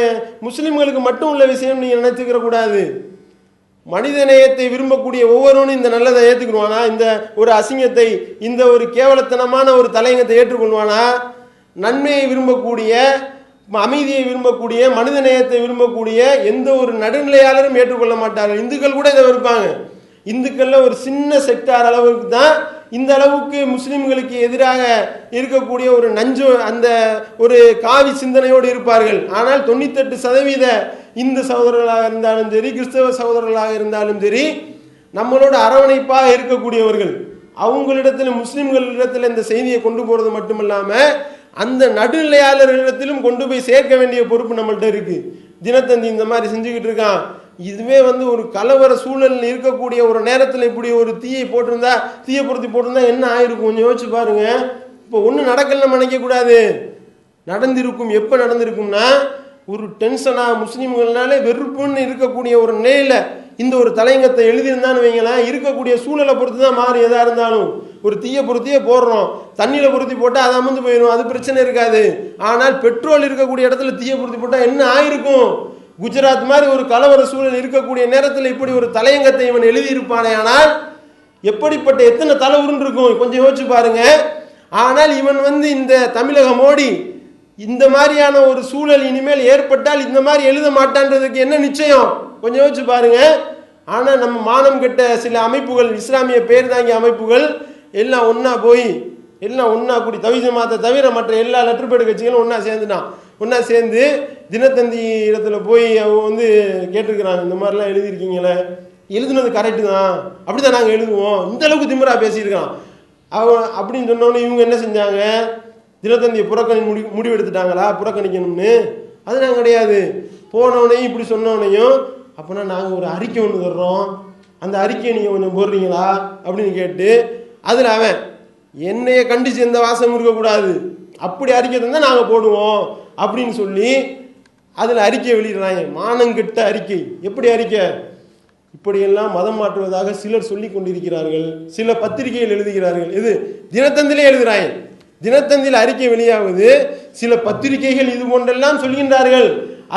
முஸ்லிம்களுக்கு மட்டும் உள்ள விஷயம் நீங்க நினைச்சுக்கிற கூடாது. மனிதநேயத்தை விரும்பக்கூடிய ஒவ்வொருவனும் இந்த நல்லதை ஏற்றுக்கொள்வானா, இந்த ஒரு அசிங்கத்தை, இந்த ஒரு கேவலத்தனமான ஒரு தலையங்கத்தை ஏற்றுக்கொள்வானா? நன்மையை விரும்பக்கூடிய, அமைதியை விரும்பக்கூடிய, மனித நேயத்தை விரும்பக்கூடிய எந்த ஒரு நடுநிலையாளரும் ஏற்றுக்கொள்ள மாட்டார்கள். இந்துக்கள் கூட இதை விருப்பாங்க. இந்துக்கள்ல ஒரு சின்ன செக்டார் அளவுக்கு தான் இந்த அளவுக்கு முஸ்லிம்களுக்கு எதிராக இருக்கக்கூடிய ஒரு நஞ்சு, அந்த ஒரு காவி சிந்தனையோடு இருப்பார்கள். ஆனால் 98% இந்து சகோதரர்களாக இருந்தாலும் சரி, கிறிஸ்தவ சகோதரர்களாக இருந்தாலும் சரி, நம்மளோட அரவணைப்பாக இருக்கக்கூடியவர்கள். அவங்களிடத்தில், முஸ்லிம்களிடத்தில் இந்த செய்தியை கொண்டு போறது மட்டுமல்லாம அந்த நடுநிலையாளர்களிடத்திலும் கொண்டு போய் சேர்க்க வேண்டிய பொறுப்பு நம்மள்ட்ட இருக்கு. தினத்தந்தி இந்த மாதிரி செஞ்சுக்கிட்டு இருக்கான். இதுவே ஒரு கலவர சூழல் இருக்கக்கூடிய ஒரு நேரத்தில் இப்படி ஒரு தீயை பொருத்தி போட்டிருந்தா என்ன ஆயிருக்கும் கொஞ்சம் யோசிச்சு பாருங்க. இப்போ ஒன்றும் நடக்கலன்னு நினைக்க கூடாது. நடந்திருக்கும். எப்போ நடந்திருக்கும்னா ஒரு டென்ஷனா, முஸ்லீம்கள்னாலே வெறுப்புன்னு இருக்கக்கூடிய ஒரு நிலையில இந்த ஒரு தலையங்கத்தை எழுதியிருந்தான்னு வைங்களேன், இருக்கக்கூடிய சூழலை பொறுத்து தான் மாறி. எதா இருந்தாலும் ஒரு தீயை பொருத்தியே போடுறோம், தண்ணியில பொருத்தி போட்டால் அது அமர்ந்து போயிடும், அது பிரச்சனை இருக்காது. ஆனால் பெட்ரோல் இருக்கக்கூடிய இடத்துல தீயை பொருத்தி போட்டால் என்ன ஆயிருக்கும்? குஜராத் மாதிரி ஒரு கலவர சூழல் இருக்கக்கூடிய நேரத்தில் இப்படி ஒரு தலையங்கத்தை இவன் எழுதியிருப்பானே, ஆனால் எப்படிப்பட்ட எத்தனை தலை உருண்டிருக்கும் கொஞ்சம் யோசிச்சு பாருங்க. ஆனால் இவன் இந்த தமிழக மோடி இந்த மாதிரியான ஒரு சூழல் இனிமேல் ஏற்பட்டால் இந்த மாதிரி எழுத மாட்டான்றதுக்கு என்ன நிச்சயம் கொஞ்சம் யோசிச்சு பாருங்க. ஆனா நம்ம மானம் கெட்ட சில அமைப்புகள், இஸ்லாமிய பேர் தாங்கிய அமைப்புகள் எல்லாம் ஒன்னா போய் எல்லாம் ஒன்னா கூடி, தவி ஜமாத்தை தவிர மற்ற எல்லா லெட்டர்பேடு கட்சிகளும் ஒன்னா சேர்ந்து தினத்தந்தி இடத்துல போய் அவங்க கேட்டிருக்கிறாங்க, இந்த மாதிரிலாம் எழுதியிருக்கீங்களே, எழுதுனது கரெக்டு தான், அப்படிதான் நாங்கள் எழுதுவோம், இந்த அளவுக்கு திமிரா பேசியிருக்கான் அவன் அப்படின்னு சொன்னோன்னு இவங்க என்ன செஞ்சாங்க? தினத்தந்தியை முடிவு எடுத்துட்டாங்களா புறக்கணிக்கணும்னு? அது நாங்கள் கிடையாது. போனவனையும் இப்படி சொன்னவனையும், அப்படின்னா நாங்கள் ஒரு அறிக்கை ஒன்று தர்றோம், அந்த அறிக்கையை நீங்கள் கொஞ்சம் போடுறீங்களா அப்படின்னு கேட்டு, அதில் அவன் என்னைய கண்டிச்சு எந்த வாசமும் இருக்கக்கூடாது, அப்படி அறிக்கை தந்தால் நாங்கள் போடுவோம் அப்படின்னு சொல்லி அதில் அறிக்கை வெளியிடுறாங்க. மானங்கெட்ட அறிக்கை. எப்படி அறிக்கை? இப்படியெல்லாம் மதம் மாற்றுவதாக சிலர் சொல்லி கொண்டிருக்கிறார்கள், சில பத்திரிகைகள் எழுதுகிறார்கள். இது தினத்தந்திலே எழுதுறாங்க. தினத்தந்தியில் அறிக்கை வெளியாகுது, சில பத்திரிகைகள் இது போன்றெல்லாம் சொல்கின்றார்கள்.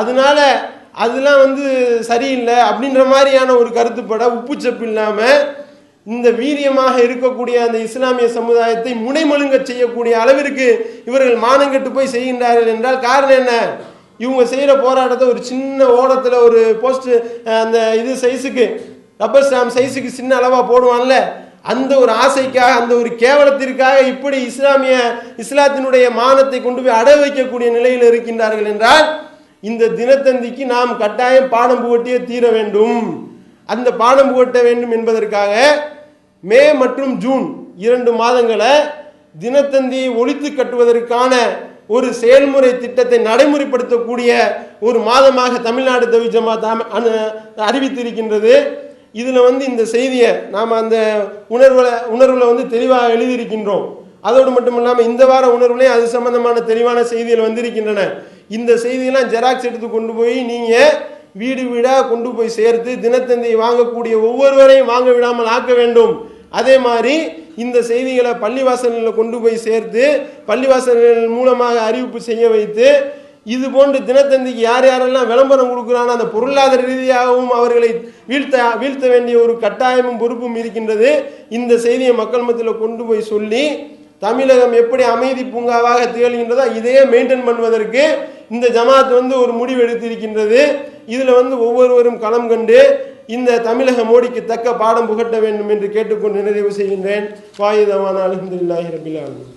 அதனால அதெல்லாம் சரியில்லை அப்படின்ற மாதிரியான ஒரு கருத்துப்பட உப்புச்சப்பு இல்லாம இந்த வீரியமாக இருக்கக்கூடிய அந்த இஸ்லாமிய சமுதாயத்தை முனைமழுங்க செய்யக்கூடிய அளவிற்கு இவர்கள் மானங்கெட்டு போய் செய்கின்றார்கள் என்றால் காரணம் என்ன? இவங்க செய்யற போராட்டத்தை ஒரு சின்ன ஓடத்துல ஒரு போஸ்ட், அந்த இது சைஸுக்கு, ரப்பர் ஸ்டாம்ப் சைஸுக்கு சின்ன அளவா போடுவான்ல, அந்த ஒரு ஆசைக்காக, அந்த ஒரு கேவலத்திற்காக இப்படி இஸ்லாத்தினுடைய மானத்தை கொண்டு போய் அட வைக்கக்கூடிய நிலையில் இருக்கின்றார்கள் என்றால் இந்த தினத்தந்திக்கு நாம் கட்டாயம் பாடம் புகட்டியே தீர வேண்டும். அந்த பாடம் புகட்ட வேண்டும் என்பதற்காக மே மற்றும் ஜூன் 2 மாதங்களை தினத்தந்தியை ஒழித்து கட்டுவதற்கான ஒரு செயல்முறை திட்டத்தை நடைமுறைப்படுத்தக்கூடிய ஒரு மாதமாக தமிழ்நாடு தவி ஜமாத் அறிவித்திருக்கின்றது. இதுல இந்த செய்தியை நாம் அந்த உணர்வுல தெளிவாக எழுதியிருக்கின்றோம். அதோடு மட்டுமல்லாமல் இந்த வார உணர்வுலேயும் அது சம்பந்தமான தெளிவான செய்திகள் வந்திருக்கின்றன. இந்த செய்தியெல்லாம் ஜெராக்ஸ் எடுத்து கொண்டு போய் நீங்க வீடு வீடா கொண்டு போய் சேர்த்து தினத்தந்தியை வாங்கக்கூடிய ஒவ்வொருவரையும் வாங்க விடாமல் ஆக்க வேண்டும். அதே மாதிரி இந்த செய்திகளை பள்ளிவாசல்களில் கொண்டு போய் சேர்த்து பள்ளிவாசல்கள் மூலமாக அறிவிப்பு செய்ய வைத்து, இது போன்று தினத்தந்திக்கு யார் யாரெல்லாம் விளம்பரம் கொடுக்குறானோ அந்த பொருளாதார ரீதியாகவும் அவர்களை வீழ்த்த வேண்டிய ஒரு கட்டாயமும் பொறுப்பும் இருக்கின்றது. இந்த செய்தியை மக்கள் மத்தியில் கொண்டு போய் சொல்லி தமிழகம் எப்படி அமைதி பூங்காவாக திகழ்கின்றதோ இதே மெயின்டைன் பண்ணுவதற்கு இந்த ஜமாத் வந்து ஒரு முடிவு எடுத்திருக்கின்றது. இதில் வந்து ஒவ்வொருவரும் களம் கண்டு இந்த தமிழக மோடிக்கு தக்க பாடம் புகட்ட வேண்டும் என்று கேட்டுக்கொண்டு நிறைவு செய்கின்றேன். வாயுதவான அல்ஹம்துலில்லாஹி ரப்பில் ஆலமீன்.